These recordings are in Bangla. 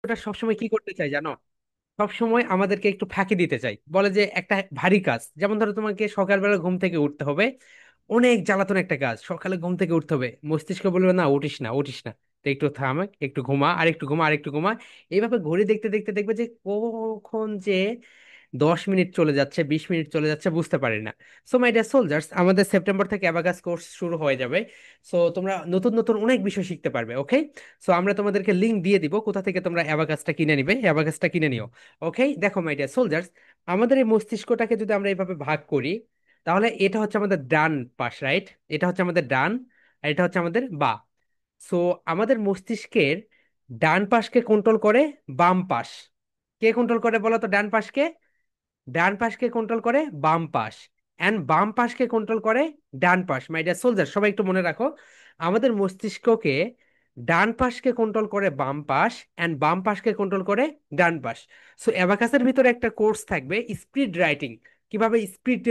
ওটা সবসময় কি করতে চাই জানো? সবসময় আমাদেরকে একটু ফাঁকি দিতে চাই, বলে যে একটা ভারী কাজ, যেমন ধরো তোমাকে সকালবেলা ঘুম থেকে উঠতে হবে, অনেক জ্বালাতন একটা কাজ, সকালে ঘুম থেকে উঠতে হবে, মস্তিষ্ক বলবে না উঠিস না উঠিস না, তো একটু থাম, একটু ঘুমা, আর একটু ঘুমা, আর একটু ঘুমা। এইভাবে ঘড়ি দেখতে দেখতে দেখবে যে কখন যে 10 মিনিট চলে যাচ্ছে, 20 মিনিট চলে যাচ্ছে, বুঝতে পারি না। সো মাই ডিয়ার সোলজার্স, আমাদের সেপ্টেম্বর থেকে অ্যাবাকাস কোর্স শুরু হয়ে যাবে। সো তোমরা নতুন নতুন অনেক বিষয় শিখতে পারবে, ওকে? সো আমরা তোমাদেরকে লিংক দিয়ে দিব, কোথা থেকে তোমরা অ্যাবাকাসটা কিনে নিবে, অ্যাবাকাসটা কিনে নিও। ওকে, দেখো মাই ডিয়ার সোলজার্স, আমাদের এই মস্তিষ্কটাকে যদি আমরা এইভাবে ভাগ করি, তাহলে এটা হচ্ছে আমাদের ডান পাশ, রাইট? এটা হচ্ছে আমাদের ডান, আর এটা হচ্ছে আমাদের বা। সো আমাদের মস্তিষ্কের ডান পাশকে কন্ট্রোল করে বাম পাশ। কে কন্ট্রোল করে বলো তো ডান পাশকে? ডান পাশকে কন্ট্রোল করে বাম পাশ, এন্ড বাম পাশকে কন্ট্রোল করে ডান পাশ। মাই ডিয়ার সোলজার, সবাই একটু মনে রাখো, আমাদের মস্তিষ্ককে ডান পাশকে কন্ট্রোল করে বাম পাশ, এন্ড বাম পাশকে কন্ট্রোল করে ডান পাশ। সো অ্যাবাকাসের ভিতরে একটা কোর্স থাকবে স্পিড রাইটিং, কিভাবে স্পিড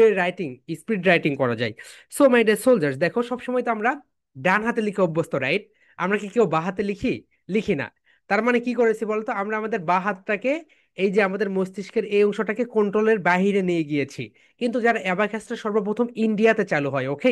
রাইটিং করা যায়। সো মাই ডিয়ার সোলজার্স, দেখো সবসময় তো আমরা ডান হাতে লিখে অভ্যস্ত, রাইট? আমরা কি কেউ বাঁ হাতে লিখি? লিখি না। তার মানে কি করেছি বলতো, আমরা আমাদের বাঁ হাতটাকে, এই যে আমাদের মস্তিষ্কের এই অংশটাকে কন্ট্রোলের বাইরে নিয়ে গিয়েছি। কিন্তু যারা অ্যাবাকাসটা সর্বপ্রথম ইন্ডিয়াতে চালু হয়, ওকে?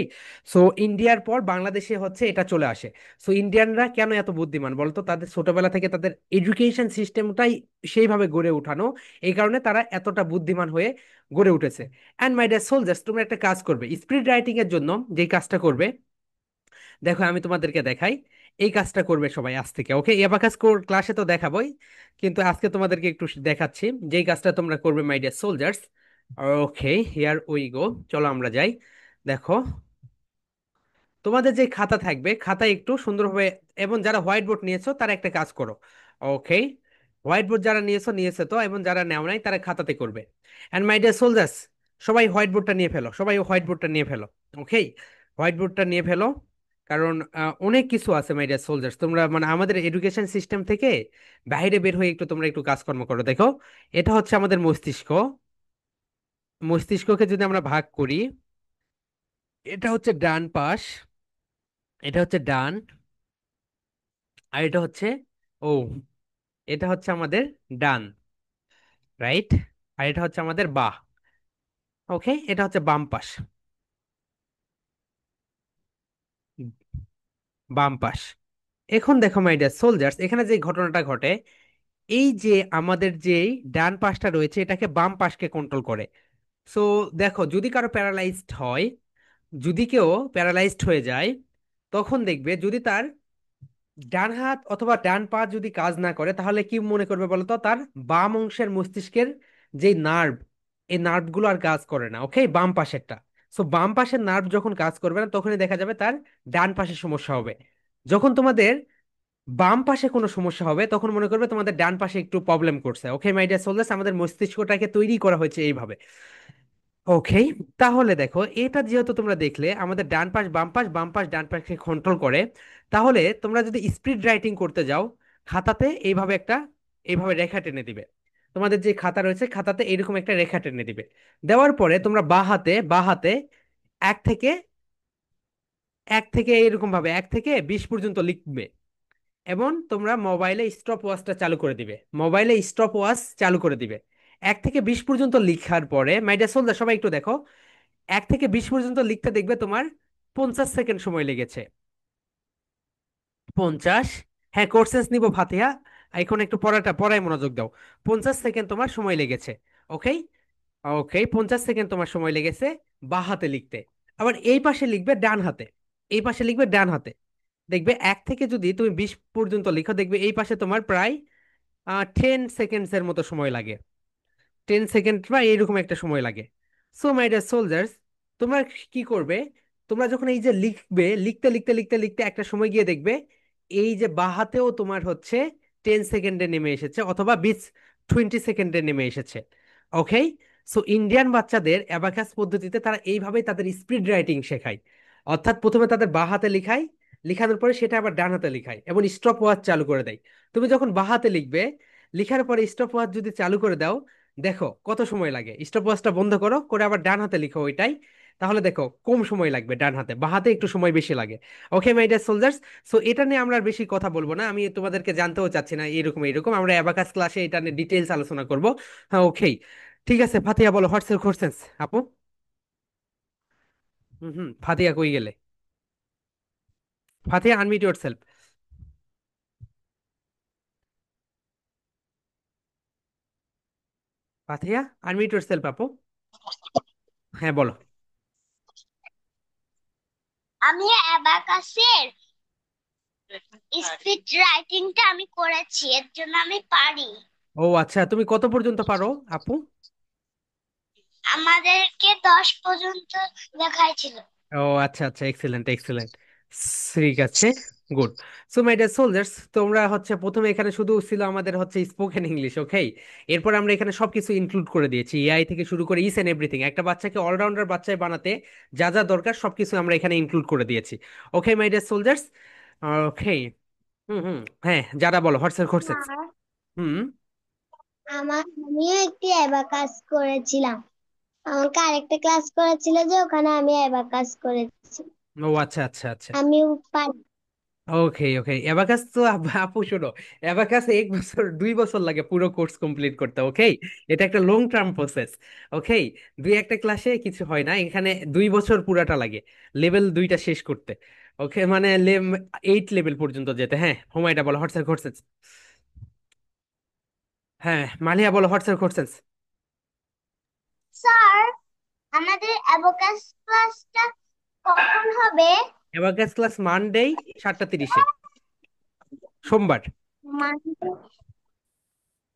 সো ইন্ডিয়ার পর বাংলাদেশে হচ্ছে এটা চলে আসে। সো ইন্ডিয়ানরা কেন এত বুদ্ধিমান বলতো, তাদের ছোটবেলা থেকে তাদের এডুকেশন সিস্টেমটাই সেইভাবে গড়ে উঠানো, এই কারণে তারা এতটা বুদ্ধিমান হয়ে গড়ে উঠেছে। অ্যান্ড মাই ডিয়ার সোলজার্স, তোমরা একটা কাজ করবে স্পিড রাইটিং এর জন্য, যেই কাজটা করবে, দেখো আমি তোমাদেরকে দেখাই। এই কাজটা করবে সবাই আজ থেকে, ওকে? অ্যাবাকাস ক্লাসে তো দেখাবোই, কিন্তু আজকে তোমাদেরকে একটু দেখাচ্ছি যেই কাজটা তোমরা করবে, my dear soldiers. Okay, here we go, চলো আমরা যাই। দেখো, তোমাদের যে খাতা থাকবে, খাতা একটু সুন্দরভাবে, এবং যারা হোয়াইট বোর্ড নিয়েছো তারা একটা কাজ করো, ওকে? হোয়াইট বোর্ড যারা নিয়েছো নিয়েছে তো, এবং যারা নেও নাই তারা খাতাতে করবে। এন্ড মাই ডিয়ার সোলজার্স, সবাই হোয়াইট বোর্ডটা নিয়ে ফেলো, সবাই হোয়াইট বোর্ডটা নিয়ে ফেলো, ওকে? হোয়াইট বোর্ডটা নিয়ে ফেলো, কারণ অনেক কিছু আছে মাই ডিয়ার সোলজার্স, তোমরা মানে আমাদের এডুকেশন সিস্টেম থেকে বাইরে বের হয়ে একটু তোমরা একটু কাজকর্ম করো। দেখো, এটা হচ্ছে আমাদের মস্তিষ্ক। মস্তিষ্ককে যদি আমরা ভাগ করি, এটা হচ্ছে ডান পাশ, এটা হচ্ছে ডান, আর এটা হচ্ছে, ও, এটা হচ্ছে আমাদের ডান, রাইট? আর এটা হচ্ছে আমাদের বাহ, ওকে? এটা হচ্ছে বাম পাশ, বাম পাশ। এখন দেখো মাই ডিয়ার সোলজার্স, এখানে যে ঘটনাটা ঘটে, এই যে আমাদের যে ডান পাশটা রয়েছে, এটাকে বাম পাশকে কন্ট্রোল করে। সো দেখো, যদি কারো প্যারালাইজড হয়, যদি কেউ প্যারালাইজড হয়ে যায়, তখন দেখবে যদি তার ডান হাত অথবা ডান পা যদি কাজ না করে, তাহলে কি মনে করবে বলতো, তার বাম অংশের মস্তিষ্কের যে নার্ভ, এই নার্ভগুলো আর কাজ করে না, ওকে? বাম পাশেরটা। সো বাম পাশের নার্ভ যখন কাজ করবে না, তখনই দেখা যাবে তার ডান পাশে সমস্যা হবে। যখন তোমাদের বাম পাশে কোনো সমস্যা হবে, তখন মনে করবে তোমাদের ডান পাশে একটু প্রবলেম করছে, ওকে মাই ডিয়ার সোলজার্স? আমাদের মস্তিষ্কটাকে তৈরি করা হয়েছে এইভাবে, ওকে? তাহলে দেখো, এটা যেহেতু তোমরা দেখলে আমাদের ডান পাশ বাম পাশ, বাম পাশ ডান পাশকে কন্ট্রোল করে, তাহলে তোমরা যদি স্পিড রাইটিং করতে যাও, খাতাতে এইভাবে একটা, এইভাবে রেখা টেনে দিবে। তোমাদের যে খাতা রয়েছে, খাতাতে এইরকম একটা রেখা টেনে দিবে। দেওয়ার পরে তোমরা বাঁ হাতে এক থেকে এরকম ভাবে 1 থেকে 20 পর্যন্ত লিখবে, এবং তোমরা মোবাইলে স্টপ ওয়াচটা চালু করে দিবে, মোবাইলে স্টপ ওয়াচ চালু করে দিবে। 1 থেকে 20 পর্যন্ত লিখার পরে, মাই ডিয়ার সোলজার, সবাই একটু দেখো, 1 থেকে 20 পর্যন্ত লিখতে দেখবে তোমার 50 সেকেন্ড সময় লেগেছে। 50, হ্যাঁ কোর্সেস নিব ফাতিহা, এখন একটু পড়ায় মনোযোগ দাও। 50 সেকেন্ড তোমার সময় লেগেছে, ওকে? ওকে, 50 সেকেন্ড তোমার সময় লেগেছে বাঁ হাতে লিখতে। আবার এই পাশে লিখবে ডান হাতে, এই পাশে লিখবে ডান হাতে। দেখবে 1 থেকে যদি তুমি 20 পর্যন্ত লিখো, দেখবে এই পাশে তোমার প্রায় 10 সেকেন্ডস এর মতো সময় লাগে, 10 সেকেন্ড বা এইরকম একটা সময় লাগে। সো মাই ডিয়ার সোলজার্স, তোমরা কি করবে, তোমরা যখন এই যে লিখবে, লিখতে লিখতে লিখতে লিখতে একটা সময় গিয়ে দেখবে এই যে বাহাতেও তোমার হচ্ছে 10 সেকেন্ডে নেমে এসেছে, অথবা 20 সেকেন্ডে নেমে এসেছে, ওকে? সো ইন্ডিয়ান বাচ্চাদের অ্যাবাকাস পদ্ধতিতে তারা এইভাবেই তাদের স্পিড রাইটিং শেখায়। অর্থাৎ প্রথমে তাদের বাঁ হাতে লিখায়, লিখানোর পরে সেটা আবার ডান হাতে লিখায়, এবং স্টপ ওয়াচ চালু করে দেয়। তুমি যখন বাঁ হাতে লিখবে, লিখার পরে স্টপ ওয়াচ যদি চালু করে দাও, দেখো কত সময় লাগে। স্টপ ওয়াচটা বন্ধ করো, করে আবার ডান হাতে লিখো ওইটাই, তাহলে দেখো কম সময় লাগবে ডান হাতে, বাঁ হাতে একটু সময় বেশি লাগে। ওকে মাই ডিয়ার সোলজার্স, সো এটা নিয়ে আমরা আর বেশি কথা বলবো না, আমি তোমাদেরকে জানতেও চাচ্ছি না এরকম এরকম, আমরা অ্যাবাকাস ক্লাসে এটা নিয়ে ডিটেলস আলোচনা করব। হ্যাঁ ওকে, ঠিক আছে ফাতিহা বলো হোয়াটস ইউর কোশ্চেনস আপু। হুম হুম, ফাতিহা কই গেলে? ফাতিহা আনমিউট ইয়োরসেলফ। ফাতিহা আনমিউট ইয়োরসেলফ আপু। হ্যাঁ বলো। আমি অ্যাবাকাসের স্পিড রাইটিংটা আমি করেছি, এর জন্য আমি পারি। ও আচ্ছা, তুমি কত পর্যন্ত পারো আপু? আমাদেরকে 10 পর্যন্ত দেখাইছিল। ও আচ্ছা আচ্ছা, এক্সিলেন্ট এক্সিলেন্ট, ঠিক আছে, good. So my dear soldiers, তোমরা হচ্ছে প্রথমে এখানে শুধু ছিল আমাদের হচ্ছে স্পোকেন ইংলিশ, ওকে। এরপর আমরা এখানে সবকিছু ইনক্লুড করে দিয়েছি, এআই থেকে শুরু করে ইচ এন্ড এভরিথিং, একটা বাচ্চাকে অলরাউন্ডার বাচ্চায় বানাতে যা যা দরকার সবকিছু আমরা এখানে ইনক্লুড করে দিয়েছি। ওকে মাই ডিয়ার সোলজার্স, ওকে। হুম হুম, হ্যাঁ যারা বলো হোয়াটসঅ্যাপ কোর্সেস। স্যার, হুম। আমিও একটি অ্যাবাকাস করেছিলাম। আমাকে আরেকটা ক্লাস করেছিল যে ওখানে আমি অ্যাবাকাস করেছি। ও আচ্ছা আচ্ছা আচ্ছা। আমিও পারি। ওকে ওকে, অ্যাবাকাস তো আপু শোনো, অ্যাবাকাস 1 বছর 2 বছর লাগে পুরো কোর্স কমপ্লিট করতে, ওকে। এটা একটা লং টার্ম প্রসেস, ওকে। দুই একটা ক্লাসে কিছু হয় না, এখানে 2 বছর পুরাটা লাগে লেভেল দুইটা শেষ করতে। ওকে, মানে 8 লেভেল পর্যন্ত যেতে। হ্যাঁ হুমায়রা বলো হোয়াটসঅ্যাপ কোর্সেস। হ্যাঁ মালিয়া বলো হোয়াটসঅ্যাপ কোর্সেস। স্যার, আমাদের অ্যাবাকাস ক্লাসটা কখন হবে? অ্যাবাকাস ক্লাস মানডে 7টা 30-এ, সোমবার। মানে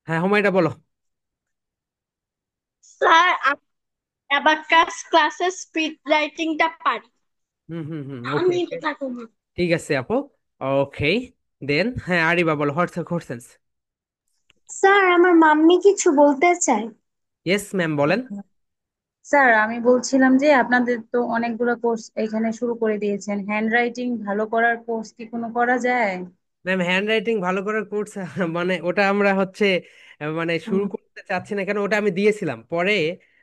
হ্যাঁ হুমায়রা বলো। স্যার, অ্যাবাকাস ক্লাসে স্পিড রাইটিংটা পারি। হুম হুম হুম, ওকে আমি তো ওকে, থাকবো না। ঠিক আছে আপু। ওকে, দেন হ্যাঁ আরিবা বলো হোয়াটসঅ্যাপ কোর্সেস। স্যার, আমার মাম্মি কিছু বলতে চায়। ইয়েস ম্যাম বলেন। স্যার, আমি বলছিলাম যে আপনাদের তো অনেকগুলো কোর্স এখানে শুরু করে দিয়েছেন, হ্যান্ড রাইটিং ভালো করার কোর্স কি কোনো করা যায়? ম্যাম হ্যান্ড রাইটিং ভালো করার কোর্স মানে ওটা আমরা হচ্ছে মানে শুরু হুম, করতে চাচ্ছি না, কেন ওটা আমি দিয়েছিলাম পরে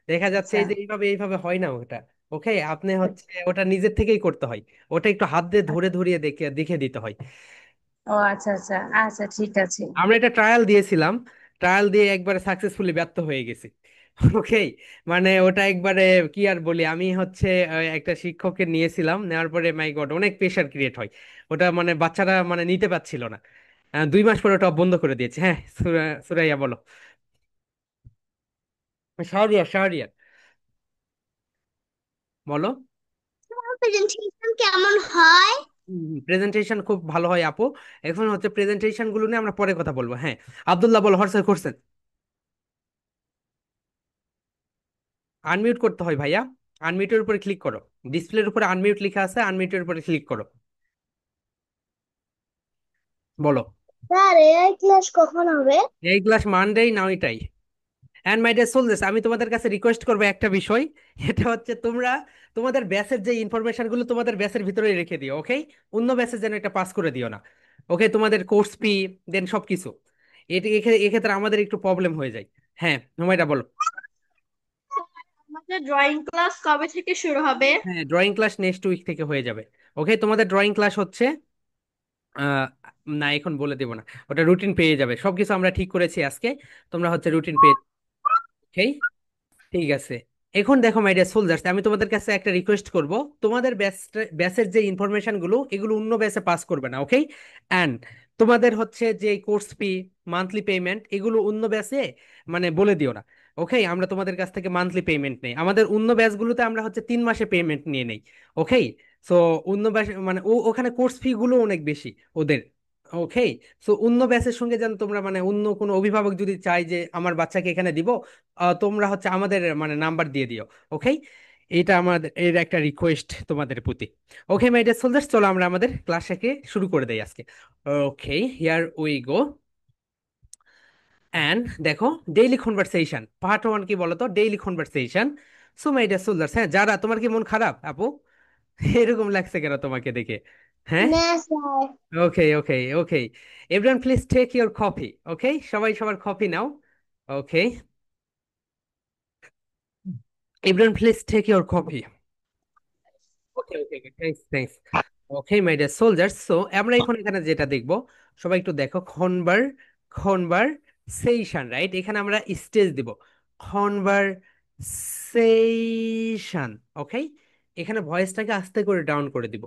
দেখা যাচ্ছে আচ্ছা। এই যে এইভাবে এইভাবে হয় না ওটা। ওকে, আপনি হচ্ছে ওটা নিজের থেকেই করতে হয়, ওটা একটু হাত দিয়ে ধরে ধরিয়ে দেখে দেখে দিতে হয়। ও আচ্ছা আচ্ছা আচ্ছা, ঠিক আছে। আমরা এটা ট্রায়াল দিয়েছিলাম, ট্রায়াল দিয়ে একবারে সাকসেসফুলি ব্যর্থ হয়ে গেছি। ওকে, মানে ওটা একবারে কি আর বলি, আমি হচ্ছে একটা শিক্ষককে নিয়েছিলাম, নেওয়ার পরে মাই গড অনেক প্রেশার ক্রিয়েট হয়, ওটা মানে বাচ্চারা মানে নিতে পারছিল না। 2 মাস পরে ওটা বন্ধ করে দিয়েছে। হ্যাঁ সুরাইয়া বলো। শাহরিয়ার শাহরিয়ার বলো। প্রেজেন্টেশন কেমন হয়? প্রেজেন্টেশন খুব ভালো হয় আপু, এখন হচ্ছে প্রেজেন্টেশন গুলো নিয়ে আমরা পরে কথা বলবো। হ্যাঁ আব্দুল্লাহ বলো হোয়াটসঅ্যাপ করছেন। আনমিউট করতে হয় ভাইয়া, আনমিউটের উপরে ক্লিক করো, ডিসপ্লের উপরে আনমিউট লেখা আছে, আনমিউটের উপরে ক্লিক করো, বলো। স্যার, এআই ক্লাস কখন হবে? এই ক্লাস মানডেই না ওইটাই। অ্যান্ড মাই ডিয়ার সোলজার্স, আমি তোমাদের কাছে রিকোয়েস্ট করবো একটা বিষয়, এটা হচ্ছে তোমরা তোমাদের ব্যাচের যে ইনফরমেশন গুলো তোমাদের ব্যাচের ভিতরেই রেখে দিও, ওকে। অন্য ব্যাচে যেন এটা পাস করে দিও না। ওকে, তোমাদের কোর্স ফি দেন সবকিছু, এটি এক্ষেত্রে আমাদের একটু প্রবলেম হয়ে যায়। হ্যাঁ হুমায়রা বলো। আমাদের ড্রয়িং ক্লাস কবে থেকে শুরু হবে? হ্যাঁ ড্রয়িং ক্লাস নেক্সট উইক থেকে হয়ে যাবে। ওকে, তোমাদের ড্রয়িং ক্লাস হচ্ছে আহ, না এখন বলে দেবো না, ওটা রুটিন পেয়ে যাবে, সবকিছু আমরা ঠিক করেছি আজকে, তোমরা হচ্ছে রুটিন পেয়ে, ওকে। ঠিক আছে, এখন দেখো মাই ডিয়ার সোলজার্স, আমি তোমাদের কাছে একটা রিকোয়েস্ট করব, তোমাদের ব্যাচের যে ইনফরমেশন গুলো এগুলো অন্য ব্যাচে পাস করবে না, ওকে। অ্যান্ড তোমাদের হচ্ছে যে কোর্স ফি, মান্থলি পেমেন্ট এগুলো অন্য ব্যাচে মানে বলে দিও না। ওকে, আমরা তোমাদের কাছ থেকে মান্থলি পেমেন্ট নেই, আমাদের অন্য ব্যাচগুলোতে আমরা হচ্ছে 3 মাসে পেমেন্ট নিয়ে নেই, ওকে। সো অন্য ব্যাচ মানে ওখানে কোর্স ফি গুলো অনেক বেশি ওদের, ওকে। সো অন্য ব্যাচের সঙ্গে যেন তোমরা মানে অন্য কোনো অভিভাবক যদি চাই যে আমার বাচ্চাকে এখানে দিব, তোমরা হচ্ছে আমাদের মানে নাম্বার দিয়ে দিও, ওকে। এটা আমাদের এর একটা রিকোয়েস্ট তোমাদের প্রতি। ওকে মাই ডিয়ার সোলজার্স, চলো আমরা আমাদের ক্লাসটাকে শুরু করে দেই আজকে। Okay, here we go. And দেখো, ডেইলি কনভারসেশন পার্ট 1 কি বলতো, daily conversation. So my dear soldiers, হ্যাঁ যারা, তোমার কি মন খারাপ আপু? এরকম লাগছে কেন তোমাকে দেখে? হ্যাঁ না sir. Okay okay okay, everyone please take your coffee, okay, সবাই সবার কফি নাও, okay. Everyone please take your coffee. Okay okay okay, thanks thanks. Okay my dear soldiers, so আমরা এখন এখানে যেটা দেখব, সবাই একটু দেখো, কনভারসেশন, রাইট? এখানে আমরা স্টেজ দিব, কনভারসেশন। ওকে, এখানে ভয়েসটাকে আস্তে করে ডাউন করে দিব।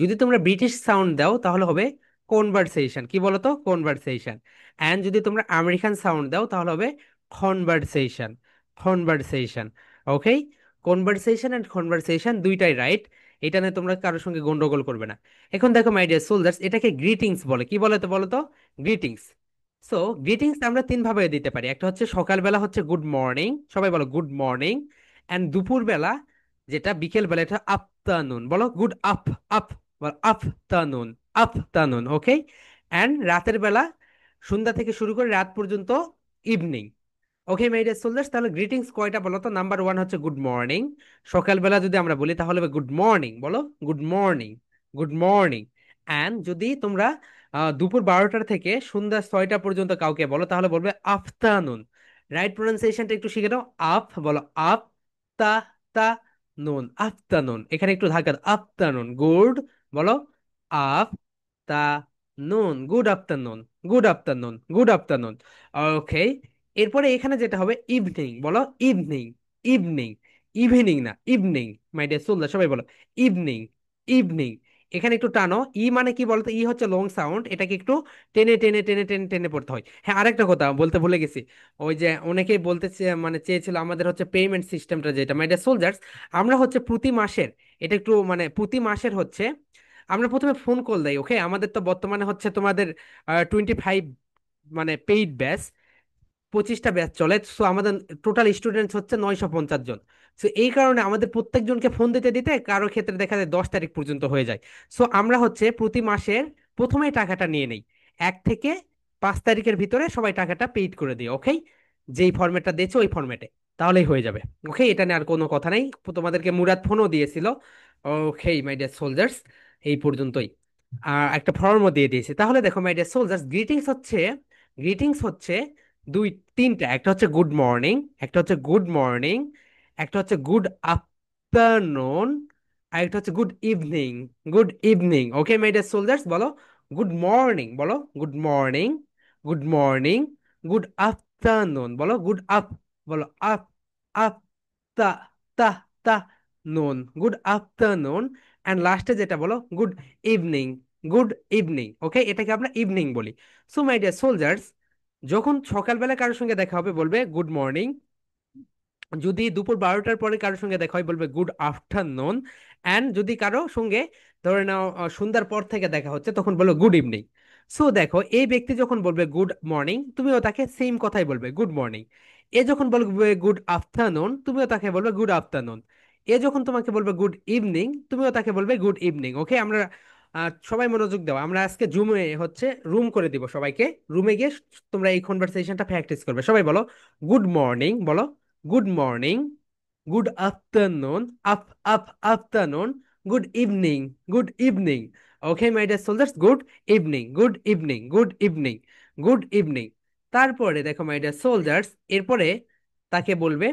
যদি তোমরা ব্রিটিশ সাউন্ড দাও তাহলে হবে কনভারসেশন, কি বলো তো, কনভারসেশন। অ্যান্ড যদি তোমরা আমেরিকান সাউন্ড দাও তাহলে হবে conversation, conversation. Okay, conversation and conversation দুইটাই রাইট, এটা নিয়ে তোমরা কারোর সঙ্গে গন্ডগোল করবে না। এখন দেখো মাই ডিয়ার সোলজার্স, এটাকে গ্রিটিংস বলে, কি বলে তো বলো তো, গ্রিটিংস। সো গ্রিটিংস আমরা তিন ভাবে দিতে পারি, একটা হচ্ছে সকালবেলা হচ্ছে গুড মর্নিং, সবাই বলো গুড মর্নিং। অ্যান্ড দুপুরবেলা, যেটা বিকেল বেলা, এটা আফটারনুন, বলো গুড আপ, বল আফটারনুন, আফটারনুন। ওকে, অ্যান্ড রাতের বেলা, সন্ধ্যা থেকে শুরু করে রাত পর্যন্ত, evening. Okay my dear soldiers, তাহলে গ্রিটিংস কয়টা বলো তো? নাম্বার ওয়ান হচ্ছে গুড মর্নিং, সকালবেলা যদি আমরা বলি তাহলে হবে গুড মর্নিং, বলো good morning, good morning. And যদি তোমরা দুপুর 12টা থেকে সন্ধ্যা 6টা পর্যন্ত কাউকে বলো তাহলে বলবে আফটারনুন। রাইট প্রোনাউন্সিয়েশনটা একটু শিখে নাও, আপ বলো, আপ, তা, তা, নুন, আফটারনুন। এখানে একটু ধাক্কা দাও, আফটারনুন, গুড, বলো afternoon, good afternoon, good afternoon, good afternoon. Okay, এরপরে এখানে যেটা হবে ইভিনিং, বলো ইভিনিং, ইভিনিং, ইভিনিং না ইভিনিং। মাই ডিয়ার সোলজার, সবাই বলো ইভিনিং, ইভিনিং। এখানে একটু টানো, ই মানে কি বলতো, ই হচ্ছে লং সাউন্ড, এটাকে একটু টেনে টেনে টেনে টেনে টেনে পড়তে হয়। হ্যাঁ, আরেকটা কথা বলতে ভুলে গেছি, ওই যে অনেকেই বলতে মানে চেয়েছিল আমাদের হচ্ছে পেমেন্ট সিস্টেমটা, যেটা মাই ডিয়ার সোলজার্স, আমরা হচ্ছে প্রতি মাসের, এটা একটু মানে প্রতি মাসের হচ্ছে, আমরা প্রথমে ফোন কল দেই। ওকে, আমাদের তো বর্তমানে হচ্ছে তোমাদের 25 মানে পেইড ব্যাচ, 25টা ব্যাচ চলে, সো আমাদের টোটাল স্টুডেন্টস হচ্ছে 950 জন। সো এই কারণে আমাদের প্রত্যেকজনকে ফোন দিতে দিতে কারো ক্ষেত্রে দেখা যায় 10 তারিখ পর্যন্ত হয়ে যায়। সো আমরা হচ্ছে প্রতি মাসের প্রথমে টাকাটা নিয়ে নেই, 1 থেকে 5 তারিখের ভিতরে সবাই টাকাটা পেইড করে দিই। ওকে, যেই ফরম্যাটটা দিয়েছে ওই ফরম্যাটে, তাহলেই হয়ে যাবে। ওকে, এটা নিয়ে আর কোনো কথা নেই, তোমাদেরকে মুরাদ ফোনও দিয়েছিল। ওকে মাই ডিয়ার সোলজার্স, এই পর্যন্তই। আর একটা ফর্মও দিয়ে দিয়েছি। তাহলে দেখো মাই ডিয়ার সোলজার্স, গ্রিটিংস হচ্ছে দুই তিনটা, একটা হচ্ছে গুড মর্নিং, একটা হচ্ছে গুড মর্নিং, একটা হচ্ছে গুড আফটারনুন, আর একটা হচ্ছে good evening, good evening. Okay my dear soldiers, বলো গুড মর্নিং, বলো good morning, good morning, good afternoon, বলো গুড আপ, বলো আপ, আপ, তা, তা, তা, নুন, গুড আফটারনুন। অ্যান্ড লাস্টে যেটা বলো গুড ইভিনিং, গুড ইভিনিং। ওকে, এটাকে আমরা ইভিনিং বলি। সো মাই ডিয়ার সোলজার্স, যখন সকালবেলা কারোর সঙ্গে দেখা হবে বলবে গুড মর্নিং, যদি দুপুর 12টার পরে কারোর সঙ্গে দেখা হয় বলবে গুড আফটারনুন, অ্যান্ড যদি কারো সঙ্গে ধরে নাও সন্ধ্যার পর থেকে দেখা হচ্ছে তখন বলো গুড ইভিনিং। সো দেখো, এই ব্যক্তি যখন বলবে গুড মর্নিং, তুমিও তাকে সেম কথাই বলবে গুড মর্নিং। এ যখন বলবে গুড আফটারনুন, তুমিও তাকে বলবে গুড আফটারনুন। এ যখন তোমাকে বলবে গুড ইভিনিং, তুমিও তাকে বলবে গুড ইভিনিং। ওকে, আমরা সবাই মনোযোগ দাও, আমরা আজকে জুমে হচ্ছে রুম করে দিব সবাইকে, রুমে গিয়ে তোমরা এই কনভারসেশনটা প্র্যাকটিস করবে। সবাই বলো গুড মর্নিং, বলো good morning, good afternoon, up, up, afternoon, good evening, good evening. Okay my dear soldiers, good evening, good evening, good evening, good evening. তারপরে দেখো মাই ডিয়ার সোলজার্স, এরপরে তাকে বলবে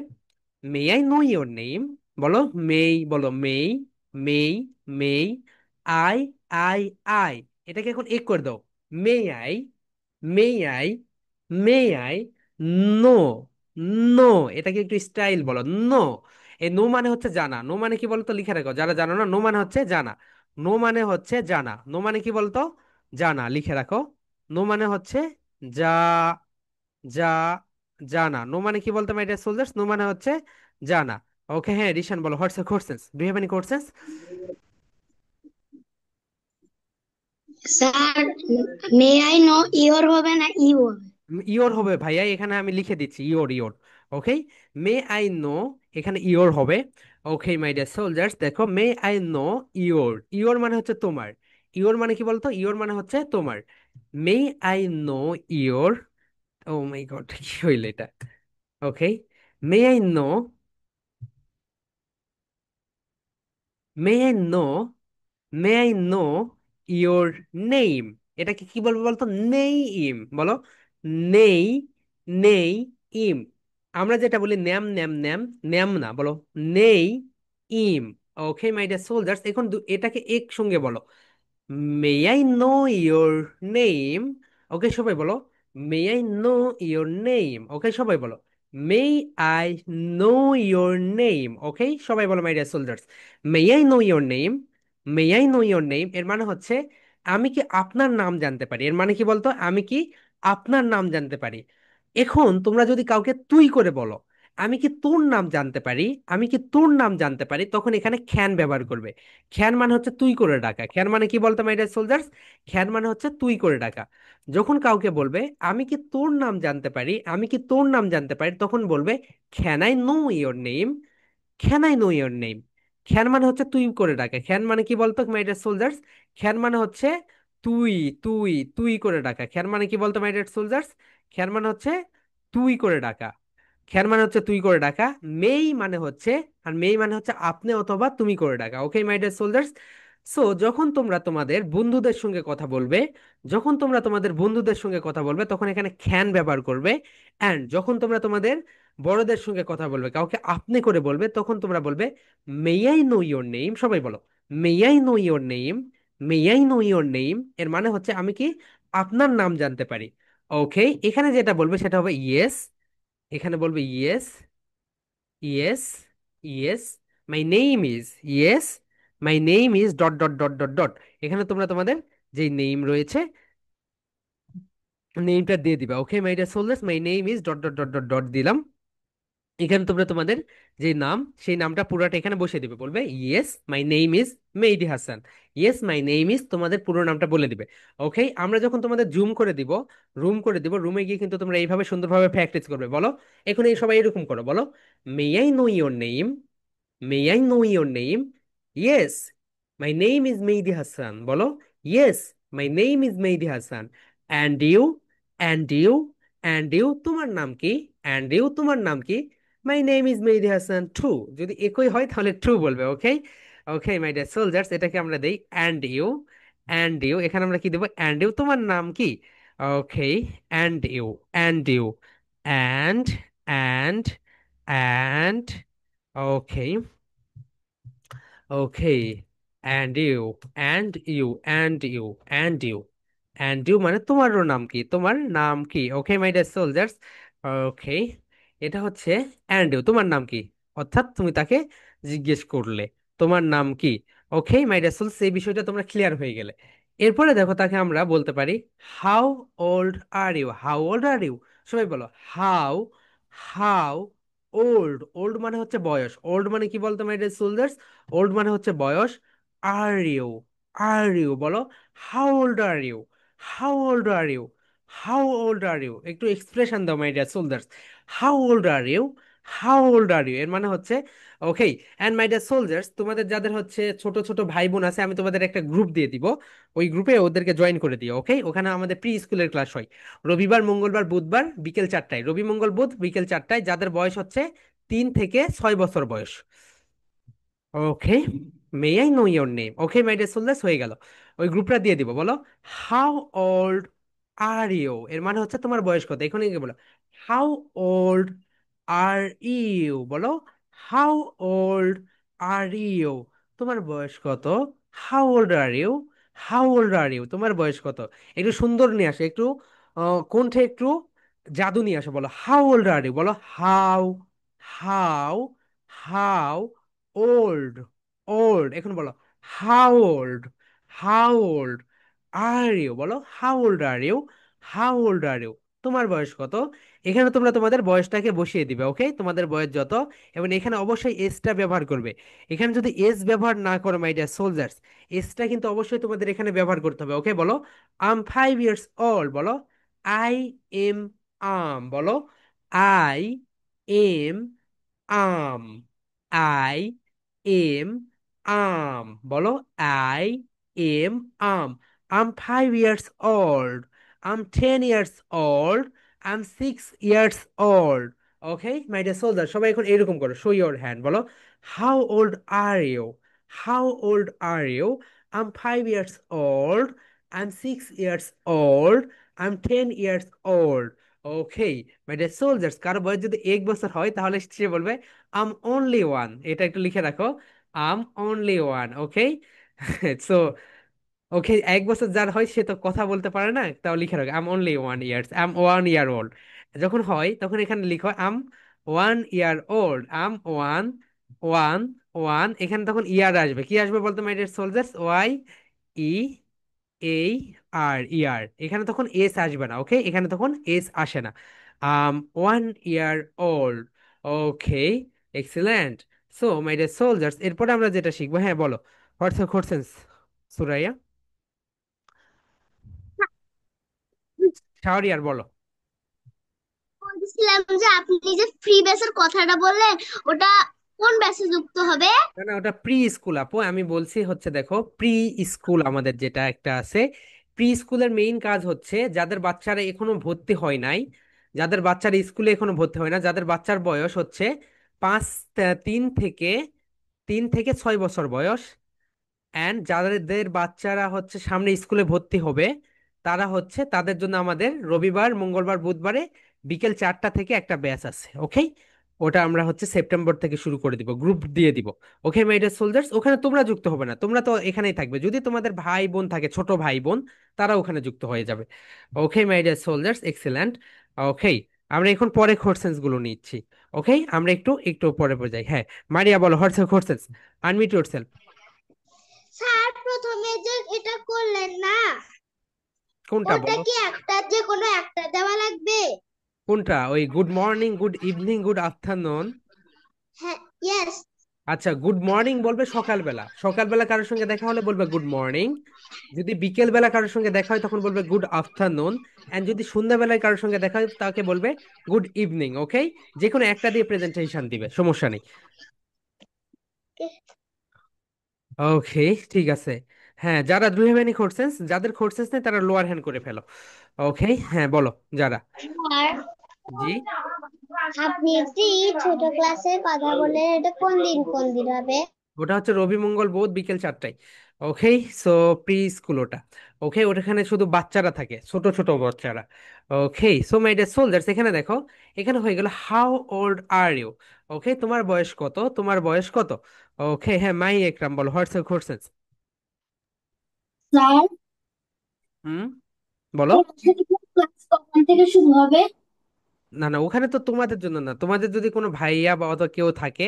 may I know your name, বলো মেই, বলো may, may, may, I, I, I. এটাকে এখন এক করে দাও, may I, may I, may I, know, know. এটাকে একটু স্টাইল বলো, নো। এই নো মানে হচ্ছে জানা, নো মানে কি বলতো, লিখে রাখো যারা জানো না, নো মানে হচ্ছে জানা, নো মানে হচ্ছে জানা, নো মানে কি বলতো, জানা, লিখে রাখো। নো মানে হচ্ছে যা, যা, জানা। নো মানে কি বলতো মাই ডিয়ার সোলজার্স, নো মানে হচ্ছে জানা। ওকে, হ্যাঁ রিশান বলো, what's questions, do have any questions? Sir, may I know your হবে না ইউ হবে? ইওর হবে ভাইয়া, এখানে আমি লিখে দিচ্ছি your, your. Okay, may I no, এখানে ইওর হবে। ওকে মাই ডিয়ার সোলজার্স, দেখো মে আই নো ইওর, ইওর মানে হচ্ছে তোমার, ইওর মানে কি বলতো, ইওর মানে হচ্ছে তোমার। May I know your, oh my god কি হইল এটা। Okay, may I know, may I know, may I know your name. এটাকে কি বলবো বলতো, নেই ইম, বলো নেই, নেই ইম। আমরা যেটা বলি ন্যাম, ন্যাম, ন্যাম, ন্যাম না, বলো নেই ইম। ওকে মাই ডিয়ার সোলজার্স, এখন এটাকে একসঙ্গে বলো। May I know your name. Okay সবাই বলো, may I know your name. Okay সবাই বলো, may I know your name. Okay সবাই বলো my dear soldiers, may I know your name. May I know your name এর মানে হচ্ছে আমি কি আপনার নাম জানতে পারি। এর মানে কি বলতো, আমি কি আপনার নাম জানতে পারি। এখন তোমরা যদি কাউকে তুই করে বলো, আমি কি তোর নাম জানতে পারি, আমি কি তোর নাম জানতে পারি, তখন এখানে খ্যান ব্যবহার করবে। খ্যান মানে হচ্ছে তুই করে ডাকা। খ্যান মানে কি বলতো মাই ডিয়ার সোলজার্স, খ্যান মানে হচ্ছে তুই করে ডাকা। যখন কাউকে বলবে আমি কি তোর নাম জানতে পারি, আমি কি তোর নাম জানতে পারি, তখন বলবে can I know your name. Can I know your name. Can মানে হচ্ছে তুই করে ডাকা। খ্যান মানে কি বলতো মাই ডিয়ার সোলজার্স, খ্যান মানে হচ্ছে তুই, তুই তুই করে ডাকা। খ্যান মানে কি বলতো মাই ডিয়ার সোলজার্স, খ্যান মানে হচ্ছে তুই করে ডাকা। খ্যার মানে হচ্ছে তুই করে ডাকা। মেই মানে হচ্ছে, আর মেই মানে হচ্ছে আপনি অথবা তুমি করে ডাকা। ওকে মাই ডিয়ার সোলজার্স, সো যখন তোমরা তোমাদের বন্ধুদের সঙ্গে কথা বলবে, যখন তোমরা তোমাদের বন্ধুদের সঙ্গে কথা বলবে তখন এখানে খ্যান ব্যবহার করবে। অ্যান্ড যখন তোমরা তোমাদের বড়দের সঙ্গে কথা বলবে, কাউকে আপনি করে বলবে, তখন তোমরা বলবে may I know your name. সবাই বলো, may I know your name. May I know your name এর মানে হচ্ছে আমি কি আপনার নাম জানতে পারি। ওকে, এখানে যেটা বলবে সেটা হবে ইয়েস। এখানে বলবে yes, yes, yes, my name is, yes my name is dot dot dot dot dot. এখানে তোমরা তোমাদের যে নেম রয়েছে নেমটা দিয়ে দিবা। Okay my dear soldiers, my name is dot dot dot dot dot দিলাম। এখানে তোমরা তোমাদের যে নাম সেই নামটা পুরোটা এখানে বসিয়ে দিবে, বলবে yes my name is Mehedi Hasan. Yes my name is, তোমাদের পুরো নামটা বলে দিবে। ওকে, আমরা যখন তোমাদের জুম করে দিব, রুম করে দিব, রুমে গিয়ে কিন্তু তোমরা এইভাবে সুন্দরভাবে প্র্যাকটিস করবে। বলো এখন এই সবাই এরকম করো, বলো may I know your name. May I know your name? Yes, my name is Mehdi Hassan. বলো, yes, my name is Mehdi Hassan. And you? And you? And you? তোমার নাম কি? And you? তোমার নাম কি? My name is Mehdi Hassan too. যদি একই হয় তাহলে ট্রু বলবে। ওকে, ওকে মাই ডিয়ার সোলজার্স, এটাকে আমরা দেই and you. And you, এখানে আমরা কি দেবো, and you তোমার নাম কি। ওকে, and you, and you, and and and okay, Okay, and you, and you, and you, and you, and you মানে তোমারও নাম কি, তোমার নাম কি। ওকে মাই ডিয়ার সোলজার্স, ওকে, এটা হচ্ছে and you তোমার নাম কি, অর্থাৎ তুমি তাকে জিজ্ঞেস করলে তোমার নাম কি। ওকে মাই ডিয়ার সোলস, এই বিষয়টা তোমরা ক্লিয়ার হয়ে গেলে। এরপরে দেখো তাকে আমরা বলতে পারি how old are you. How old are you, সবাই বলো হাউ, হাউ ওল্ড। ওল্ড মানে হচ্ছে বয়স। ওল্ড মানে কি বলতো মাই ডিয়ার সোলজার্স, ওল্ড মানে হচ্ছে বয়স। আর ইউ, আর ইউ বলো, how old are you, how old are you, how old are you. একটু এক্সপ্রেশন দাও my dear soldiers, how old are you, how old are you এর মানে হচ্ছে okay. And my dear soldiers, তোমাদের যাদের হচ্ছে ছোট ছোট ভাই বোন আছে, আমি তোমাদের একটা গ্রুপ দিয়ে দিব, ওই গ্রুপে ওদেরকে জয়েন করে দিও। ওকে, ওখানে আমাদের প্রি স্কুলের ক্লাস হয় রবিবার, মঙ্গলবার, বুধবার বিকেল 4টায়। রবি, মঙ্গল, বুধ বিকেল 4টায়, যাদের বয়স হচ্ছে 3 থেকে 6 বছর বয়স। Okay, may I know your name. Okay my dear soldiers, হয়ে গেল। ওই গ্রুপটা দিয়ে দিব। বলো হাউ ওল্ড আর ইউ এর মানে হচ্ছে তোমার বয়স কত। এখন কি বলো, হাউ ওল্ড আর ইউ। বলো হাউ ওল্ড আর ইউ, তোমার বয়স কত। How old are you, how old are you, তোমার বয়স কত। একটু সুন্দর নিয়ে আসো, একটু কণ্ঠে একটু জাদু নিয়ে আসো। বলো হাউ ওল্ড আর ইউ, বলো how, how, how old, old. এখন বলো how old, how old are you. বলো how old are you, how old are you, তোমার বয়স কত। এখানে তোমরা তোমাদের বয়সটাকে বসিয়ে দিবে। ওকে, তোমাদের বয়স যত, এবং এখানে অবশ্যই এজটা ব্যবহার করবে। এখানে যদি এজ ব্যবহার না করো মাই ডিয়ার সোলজার্স, এজটা কিন্তু অবশ্যই তোমাদের এখানে ব্যবহার করতে হবে। ওকে, বলো আই এম 5 ইয়ার্স ওল্ড। বলো আই এম আম। বলো I am I'm, I am I'm. বলো I am I'm. I'm 5 years old, I'm 10 years old, I'm 6 years old. Okay my dear soldier, সবাই এখন এরকম করো, শো ইয়োর হ্যান্ড। বলো how old are you, how old are you, I'm 5 years old, I'm 6 years old, I'm 10 years old. Okay my dear soldiers, কারো বয়স যদি 1 বছর হয় তাহলে সে বলবে আম অনলি ওয়ান। এটা একটু লিখে রাখো, I'm only one, okay. So okay, 1 বছর যার হয় সে তো কথা বলতে পারে না, তাও লিখে রাখো I'm only 1 years, I'm 1 year old. যখন হয় তখন এখানে লিখো I'm 1 year old, I'm one, one, one. এখানে তখন ইয়ার আসবে, কি আসবে বলতো my dear soldiers? Y E A R, ইয়ার। এখানে তখন এস আসবে না, ওকে, এখানে তখন এস আসে না। 1 year old, okay, excellent. So my dear soldiers, এরপরে আমরা যেটা শিখবো, হ্যাঁ বলো, হোয়াটস কোশ্চেন সুরাইয়া? শাহরিয়ার বলো। বলছিলাম যে আপনি যে ফ্রি ব্যাচের কথাটা বললেন, ওটা কোন ব্যাচে যুক্ত হবে? না না, ওটা প্রি স্কুল আপু, আমি বলছি হচ্ছে দেখো, প্রি স্কুল আমাদের যেটা একটা আছে, প্রি স্কুলের মেইন কাজ হচ্ছে যাদের বাচ্চারা এখনো ভর্তি হয় নাই, যাদের বাচ্চারা স্কুলে এখনো ভর্তি হয় না, যাদের বাচ্চার বয়স হচ্ছে পাঁচ, 3 থেকে 6 বছর বয়স, অ্যান্ড যাদের বাচ্চারা হচ্ছে সামনে স্কুলে ভর্তি হবে, তারা হচ্ছে, তাদের জন্য আমাদের রবিবার, মঙ্গলবার, বুধবারে বিকেল 4টা থেকে একটা ব্যাচ আছে, ওকে। ওটা আমরা হচ্ছে সেপ্টেম্বর থেকে শুরু করে দিব, গ্রুপ দিয়ে দিব। ওকে মাই ডিয়ার সোলজার্স, ওখানে তোমরা যুক্ত হবে না, তোমরা তো এখানেই থাকবে, যদি তোমাদের ভাই বোন থাকে, ছোট ভাই বোন, তারা ওখানে যুক্ত হয়ে যাবে। ওকে মাই ডিয়ার সোলজার্স, এক্সেলেন্ট। ওকে, আমরা এখন পরে কোশ্চেন্স গুলো নিচ্ছি। ওকে, আমরা একটু একটু পরে পরে যাই। হ্যাঁ, মারিয়া বলো, what's questions? Unmute yourself. Sir, প্রথমে যে এটা করলেন না, কোনটা ওটা বলো? কি একটা, যে কোনো একটা দেওয়া লাগবে? কোনটা? ওই good morning, good evening, good afternoon? হ্যাঁ, ইয়েস। আচ্ছা, গুড মর্নিং বলবে সকালবেলা, সকালবেলা কারোর সঙ্গে দেখা হলে বলবে গুড মর্নিং। যদি বিকেল বেলা কারোর সঙ্গে দেখা হয় তখন বলবে গুড আফটারনুন। এন্ড যদি সন্ধ্যাবেলায় কারোর সঙ্গে দেখা হয় তাকে বলবে গুড ইভিনিং, ওকে। যে কোনো একটা দিয়ে প্রেজেন্টেশন দিবে, সমস্যা নেই। ওকে, ঠিক আছে। হ্যাঁ, যারা ডু হ্যাভ এনি কোশ্চেন্স, যাদের কোশ্চেন্স নেই তারা লোয়ার হ্যান্ড করে ফেলো। ওকে, হ্যাঁ বলো, যারা। আর জি। আপনি একটি ছোট ক্লাসের কথা বললেন, এটা কোন দিন কোন দিন হবে? ওটা হচ্ছে রবি মঙ্গল বুধ বিকেল 4টায়। ওকে, সো প্রি স্কুল ওটা। ওকে, ওখানে শুধু বাচ্চারা থাকে, ছোট ছোট বাচ্চারা। ওকে, সো মাই ডিয়ার সোলজার্স, এখানে দেখো, এখানে হয়ে গেল হাউ ওল্ড আর ইউ। ওকে, তোমার বয়স কত, তোমার বয়স কত? ওকে, হ্যাঁ, মাই একরাম বলো, হোয়াটস ইউর কোশ্চেন? স্যার, হুম, বলো। ক্লাস কখন থেকে শুরু হবে? না না, ওখানে তো তোমাদের জন্য না, তোমাদের যদি কোনো ভাইয়া বা অত কেউ থাকে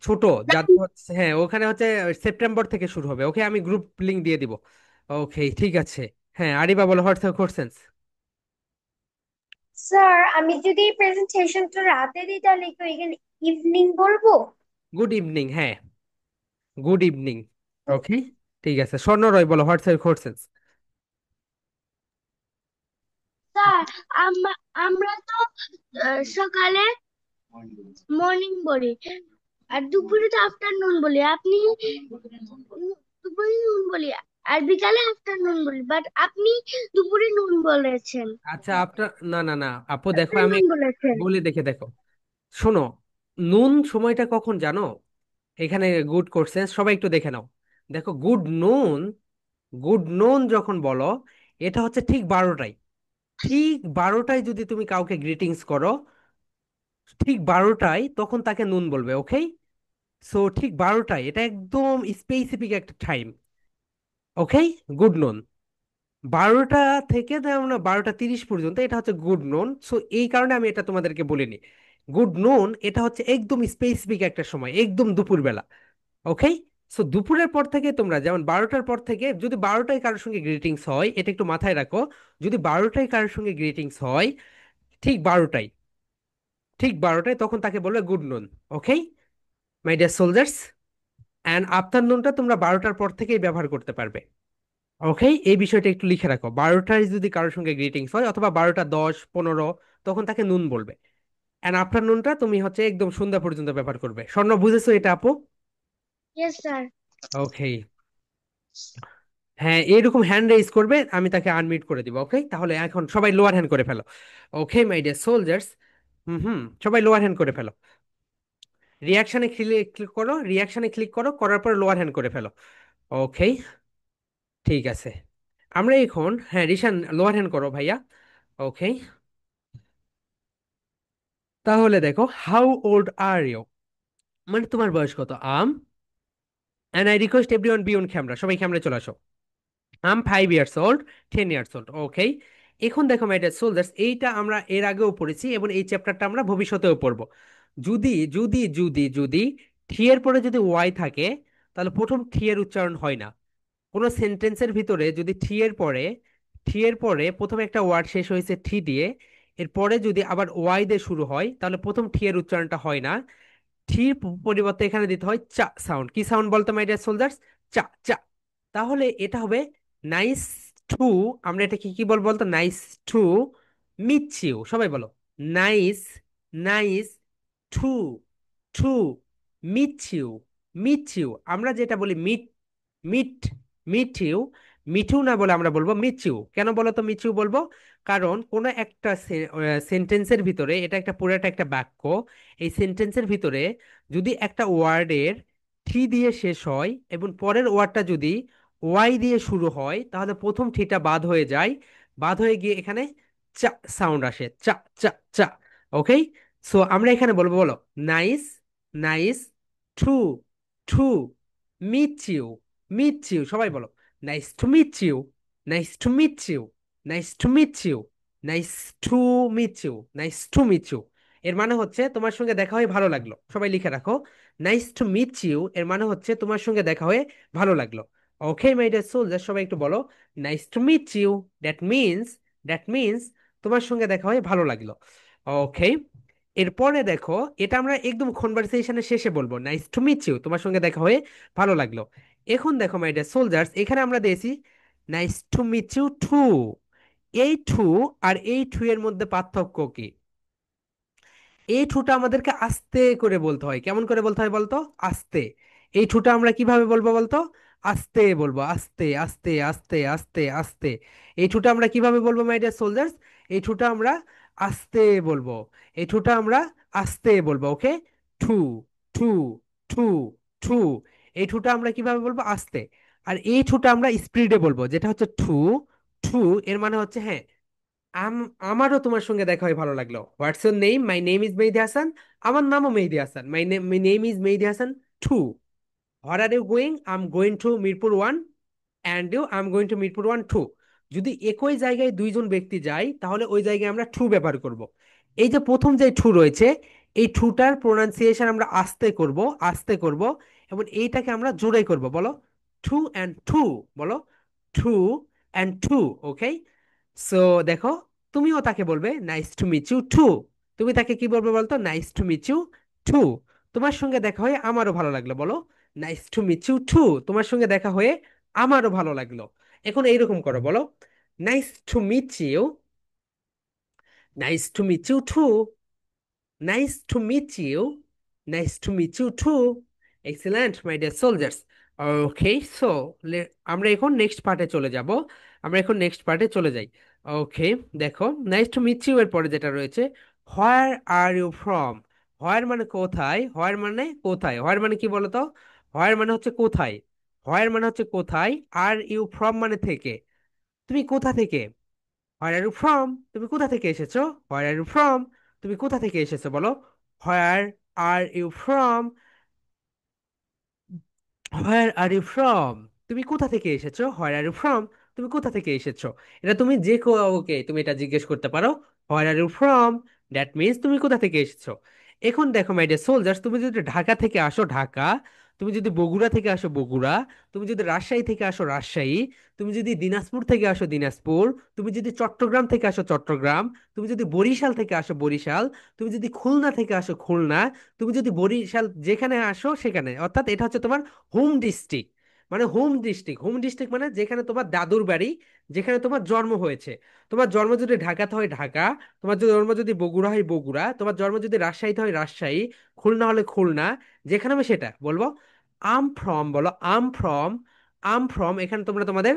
ছোট, যাদের হচ্ছে, হ্যাঁ, ওখানে হচ্ছে সেপ্টেম্বর থেকে শুরু হবে। ওকে, আমি গ্রুপ লিংক দিয়ে দিব। ওকে, ঠিক আছে। হ্যাঁ, আরিবা বলো, হোয়াটস ইউর কোশ্চেন? স্যার, আমি যদি প্রেজেন্টেশনটা রাতে দিই তাহলে কি এখানে ইভিনিং বলবো? গুড ইভিনিং, হ্যাঁ, গুড ইভিনিং। ওকে, ঠিক আছে। স্বর্ণ রয় বলো, হোয়াটস ইউর কোশ্চেন? স্যার, আমরা তো সকালে মর্নিং বলি, আর দুপুরে তো আফটারনুন বলি। আপনি দুপুরে নুন বলি, আর বিকালে আফটারনুন বলি, বাট আপনি দুপুরে নুন বলেছেন। আচ্ছা, আপনার, না না না আপু, দেখো আমি আফটারনুন বলেছেন। বলে দেখে দেখো, শোনো, নুন সময়টা কখন জানো? এখানে গুড কোশ্চেন, সবাই একটু দেখে নাও। দেখো, গুড নুন, গুড নুন যখন বলো, এটা হচ্ছে ঠিক 12টায়। ঠিক 12টায় যদি তুমি কাউকে গ্রিটিংস করো, ঠিক 12টায় তখন তাকে নুন বলবে, ওকে। সো ঠিক 12টায়, এটা একদম স্পেসিফিক একটা টাইম, ওকে। গুড নুন 12টা থেকে ধরো না 12টা 30 পর্যন্ত, এটা হচ্ছে গুড নুন। সো এই কারণে আমি এটা তোমাদেরকে বলিনি। গুড নুন এটা হচ্ছে একদম স্পেসিফিক একটা সময়, একদম দুপুরবেলা, ওকে। সো দুপুরের পর থেকে তোমরা, যেমন 12টার পর থেকে যদি 12টায় কারোর সঙ্গে গ্রিটিংস হয়, এটা একটু মাথায় রাখো, যদি 12টায় কারোর সঙ্গে গ্রিটিংস হয়, ঠিক 12টায়, ঠিক 12টায় তখন তাকে বলবে good noon, okay my dear soldiers. And আফটারনুনটা তোমরা 12টার পর থেকেই ব্যবহার করতে পারবে, ওকে। এই বিষয়টা একটু লিখে রাখো, 12টায় যদি কারোর সঙ্গে গ্রিটিংস হয় অথবা 12টা 10 15, তখন তাকে নুন বলবে। অ্যান্ড আফটারনুনটা তুমি হচ্ছে একদম সন্ধ্যা পর্যন্ত ব্যবহার করবে। স্বর্ণ, বুঝেছো এটা আপু? Yes sir. ওকে, হ্যাঁ, এরকম হ্যান্ড রেজ করবে, আমি তাকে আনমিউট করে দিব, ওকে। তাহলে এখন সবাই লোয়ার হ্যান্ড করে ফেলো। ওকে মাই ডিয়ার সোলজার্স, হুম হুম, সবাই লোয়ার হ্যান্ড করে ফেলো। রিয়াকশনে ক্লিক করো, রিয়াকশনে ক্লিক করো, করার পর লোয়ার হ্যান্ড করে ফেলো। ওকে, ঠিক আছে। আমরা এখন, হ্যাঁ, রিশান লোয়ার হ্যান্ড করো ভাইয়া। ওকে, তাহলে দেখো, হাউ ওল্ড আর ইউ, মানে তোমার বয়স কত? I'm and I request everyone be on camera, সবাই ক্যামেরা চলে আসো। I'm 5 years old, 10 years old, okay. এখন দেখো মাই ডিয়ার সোলজার্স, এইটা আমরা এর আগেও পড়েছি এবং এই চ্যাপ্টারটা আমরা ভবিষ্যতেও পড়বো। যদি থ্রি এর পরে যদি ওয়াই থাকে, তাহলে প্রথম থ্রি এর উচ্চারণ হয় না। কোনো সেন্টেন্সের ভিতরে যদি থ্রি এর পরে প্রথমে একটা ওয়ার্ড শেষ হয়েছে থ্রি দিয়ে, এরপরে যদি আবার ওয়াই দিয়ে শুরু হয়, তাহলে প্রথম থ্রি এর উচ্চারণটা হয় না। থ্রির পরিবর্তে এখানে দিতে হয় চা সাউন্ড। কি সাউন্ড বলতো মাই ডিয়ার সোলজার্স? চা চা। তাহলে এটা হবে নাইস টু। আমরা এটা কি কি বলবো বলতো? নাইস টু মিট ইউ, সবাই বলো। Nice, nice to, to meet you, meet you. আমরা যেটা বলি মিট, মিট, মিট ইউ, মিঠু না বলে আমরা বলবো মিট ইউ। কেন বলো তো মিট ইউ বলবো? কারণ কোনো একটা সেন্টেন্সের ভিতরে, এটা একটা পুরোটা একটা বাক্য, এই সেন্টেন্সের ভিতরে যদি একটা ওয়ার্ডের থ্রি দিয়ে শেষ হয় এবং পরের ওয়ার্ডটা যদি ওয়াই দিয়ে শুরু হয়, তাহলে প্রথম থ্রিটা বাদ হয়ে যায়। বাদ হয়ে গিয়ে এখানে চা সাউন্ড আসে, চা চা চা। ওকে, সো আমরা এখানে বলবো, বলো nice, nice to, to meet you, meet you, সবাই বলো nice to meet you, nice to meet you, nice to meet you, nice to meet you, nice to meet you. এর মানে হচ্ছে তোমার সঙ্গে দেখা হয়ে ভালো লাগলো, সবাই লিখে রাখো। নাইস টু মিট ইউ এর মানে হচ্ছে তোমার সঙ্গে দেখা হয়ে ভালো লাগলো। ওকে মাই ডিয়ার সোলজার, সবাই একটু বলো nice to meet you. That means, that means তোমার সঙ্গে দেখা হয়ে ভালো লাগলো। ওকে, এরপরে দেখো, এটা আমরা একদম কনভারসেশনের শেষে বলবো, নাইস টু মিট ইউ, তোমার সঙ্গে দেখা হয়ে ভালো লাগলো। এখন দেখো মাই ডিয়ার সোলজার্স, এখানে আমরা দিয়েছি nice to meet you too. এই টু আর এই টু এর মধ্যে পার্থক্য কি? এই ঠুটা আমাদেরকে আস্তে করে বলতে হয়। কেমন করে বলতে হয় বলতো? আস্তে। এই ঠুটা আমরা কিভাবে বলবো বলতো? আস্তে বলবো, আস্তে আস্তে আস্তে আস্তে আস্তে। এই ঠুটা আমরা কিভাবে বলবো মাই ডিয়ার সোলজার্স? এই ঠুটা আমরা আস্তে বলবো, এই ঠুটা আমরা আস্তে বলবো। ওকে, টু, টু, টু, টু। এই ঠুটা আমরা কিভাবে বলবো? আস্তে। আর এই ঠুটা আমরা স্পিডে বলবো, যেটা হচ্ছে টু, টু। এর মানে হচ্ছে হ্যাঁ, আমারও তোমার সঙ্গে দেখা হয়ে ভালো লাগলো। What's your name? My name is Mehedi Hasan. আমার নামও Mehedi Hasan. My name is Mehedi Hasan too. Where are you going? I am going to Mirpur one. And you? I am going to Mirpur one two. যদি একই জায়গায় দুইজন ব্যক্তি যায়, তাহলে ওই জায়গায় আমরা টু ব্যবহার করব। এই যে প্রথম যে টু রয়েছে, এই টুটার প্রোনাউন্সিয়েশন আমরা আস্তে করব, আস্তে করব, এবং এইটাকে আমরা জোরে করব। বলো টু অ্যান্ড টু, বলো too and too. Okay, so দেখো, তুমিও তাকে বলবে nice to meet you too. তুমি তাকে কি বলবে বলতো? Nice to meet you too. তোমার সঙ্গে দেখা হয়ে আমারও ভালো লাগলো, বলো nice to meet you too. তোমার সঙ্গে দেখা হয়ে আমারও ভালো লাগলো। এখন এইরকম করো, বলো nice to meet you, nice to meet you too, nice to meet you, nice to meet you too. Excellent my dear soldiers. Okay, so আমরা এখন নেক্সট পার্টে চলে যাব। আমরা এখন নেক্সট পার্টে চলে যাই। ওকে, দেখো, নাইস টু মিট ইউ এর পরে যেটা রয়েছে, হোয়ার আর ইউ ফ্রম। হোয়ার মানে কোথায়, হোয়ার মানে কোথায়, হোয়ার মানে কি বলতো? হোয়ার মানে হচ্ছে কোথায়, হোয়ার মানে হচ্ছে কোথায়, আর ইউ ফ্রম মানে থেকে। তুমি কোথা থেকে? হোয়ার আর ইউ ফ্রম, তুমি কোথা থেকে এসেছো? হোয়ার আর ইউ ফ্রম, তুমি কোথা থেকে এসেছো বলো। Where are you from, where are you from, তুমি কোথা থেকে এসেছো? হোয়ার আর ইউ ফ্রম, তুমি কোথা থেকে এসেছো। এটা তুমি যে কাউকে তুমি এটা জিজ্ঞেস করতে পারো, where are you from, that means তুমি কোথা থেকে এসেছো। এখন দেখো মাই ডিয়ার সোলজার্স, তুমি যদি ঢাকা থেকে আসো ঢাকা, তুমি যদি বগুড়া থেকে আসো বগুড়া, তুমি যদি রাজশাহী থেকে আসো রাজশাহী, তুমি যদি দিনাজপুর থেকে আসো দিনাজপুর, তুমি যদি চট্টগ্রাম থেকে আসো চট্টগ্রাম, তুমি যদি বরিশাল থেকে আসো বরিশাল, তুমি যদি খুলনা থেকে আসো খুলনা, তুমি যদি বরিশাল যেখানে আসো সেখানে, অর্থাৎ এটা হচ্ছে তোমার হোম ডিস্ট্রিক্ট। মানে হোম ডিস্ট্রিক্ট, হোম ডিস্ট্রিক্ট মানে যেখানে তোমার দাদুর বাড়ি, যেখানে তোমার জন্ম হয়েছে। তোমার জন্ম যদি ঢাকাতে হয় ঢাকা, তোমার যদি জন্ম যদি বগুড়া হয় বগুড়া, তোমার জন্ম যদি রাজশাহীতে হয় রাজশাহী, খুলনা হলে খুলনা, যেখানে আমি সেটা বলবো আম ফ্রম। বলো আম ফ্রম, আম ফ্রম। এখানে তোমরা তোমাদের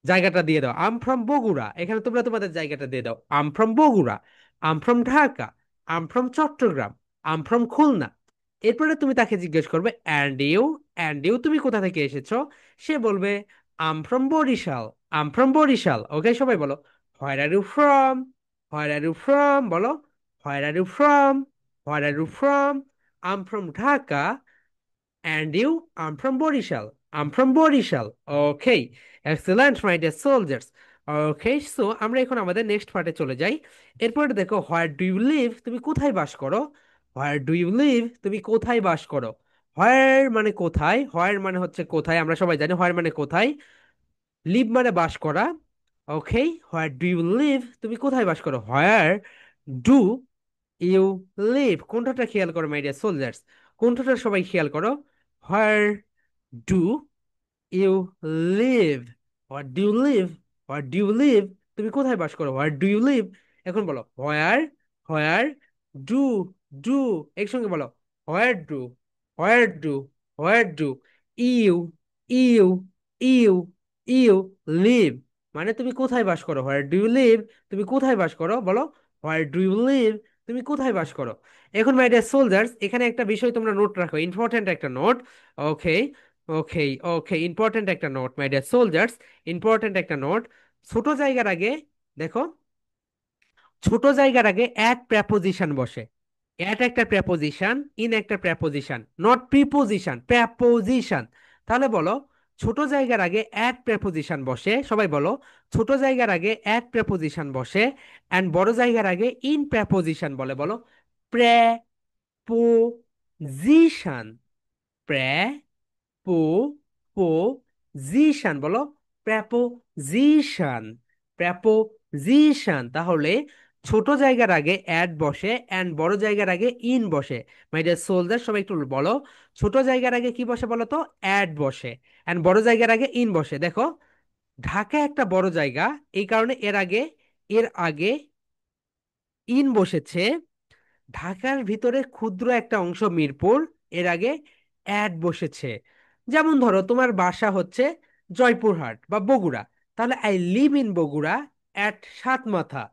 জায়গাটা দিয়ে দাও, আম ফ্রম বগুড়া। এখানে তোমরা তোমাদের জায়গাটা দিয়ে দাও, I'm from Bogura, I'm from Dhaka, I'm from Chattogram, I'm from Khulna. এরপরে তুমি তাকে জিজ্ঞেস করবে অ্যান্ড ইউ, অ্যান্ড ইউ তুমি কোথা থেকে এসেছো? সে বলবে I'm from Barishal, I'm from Barishal. Okay, সবাই বলো where are you from, where are you from, বলো where are you from, where are you from. I'm from Dhaka, And you? I'm from Borishal. I'm from Borishal. Okay. Excellent, my dear soldiers. Okay, so আমরা এখন আমাদের নেক্সট পার্টে চলে যাই। এরপরে দেখো, হোয়ার ডু ইউ লিভ, তুমি কোথায় বাস করো? হোয়ার ডু ইউ লিভ, তুমি কোথায় বাস করো? হোয়ার মানে কোথায়, হোয়ার মানে হচ্ছে কোথায়, আমরা সবাই জানি হোয়ার মানে কোথায়, লিভ মানে বাস করা। ওকে, হোয়ার ডু ইউ লিভ, তুমি কোথায় বাস করো? হোয়ার ডু ইউ লিভ, কোনটা খেয়াল করো মাই ডিয়ার সোলজার্স, কোনটা সবাই খেয়াল করো। Where do you live, what do you live, what do you leave, তুমি কোথায় বাস করো? Where do you live. এখন বলো হোয়ার, হোয়ার ডু, ডু, একসঙ্গে বলো where do, where do, where do you, you, you, you live, মানে তুমি কোথায় বাস করো? হোয়ার ডু ইউ লিভ, তুমি কোথায় বাস করো, বলো হোয়ার ডু ইউ লিভ, তুমি কোথায় বাস করো। এখন মাই ডিয়ার সোলজার্স, এখানে একটা বিষয় তোমরা নোট রাখো, ইম্পর্টেন্ট একটা note. Okay, okay, okay, important একটা note my dear soldiers, important একটা নোট। ছোট জায়গার আগে, দেখো, ছোট জায়গার আগে অ্যাট প্রেপোজিশন বসে। অ্যাট একটা প্রেপোজিশন, ইন একটা প্রেপোজিশন, নট প্রিপোজিশন, প্রেপোজিশন। তাহলে বলো, ছোট জায়গার আগে অ্যাট প্রেপোজিশন বসে, সবাই বলো, ছোট জায়গার আগে অ্যাট প্রেপোজিশন বসে, অ্যান্ড বড় জায়গার আগে ইন প্রেপোজিশন বলে, বলো প্রেপোজিশন, প্রে পো পজিশন, বলো প্রেপোজিশন, প্রেপোজিশন। তাহলে ছোট জায়গার আগে অ্যাড বসে এন্ড বড় জায়গার আগে ইন বসে। মাই ডিয়ার সোলজার, সবাই একটু বলো, ছোট জায়গার আগে কি বসে বলো তো? অ্যাড বসে, এন্ড বড় জায়গার আগে ইন বসে। দেখো, ঢাকা একটা বড় জায়গা, এই কারণে এর আগে ইন বসেছে। ঢাকার ভিতরে ক্ষুদ্র একটা অংশ মিরপুর, এর আগে অ্যাড বসেছে। যেমন ধরো তোমার বাসা হচ্ছে জয়পুরহাট বা বগুড়া, তাহলে I live in Bogura at Satmatha,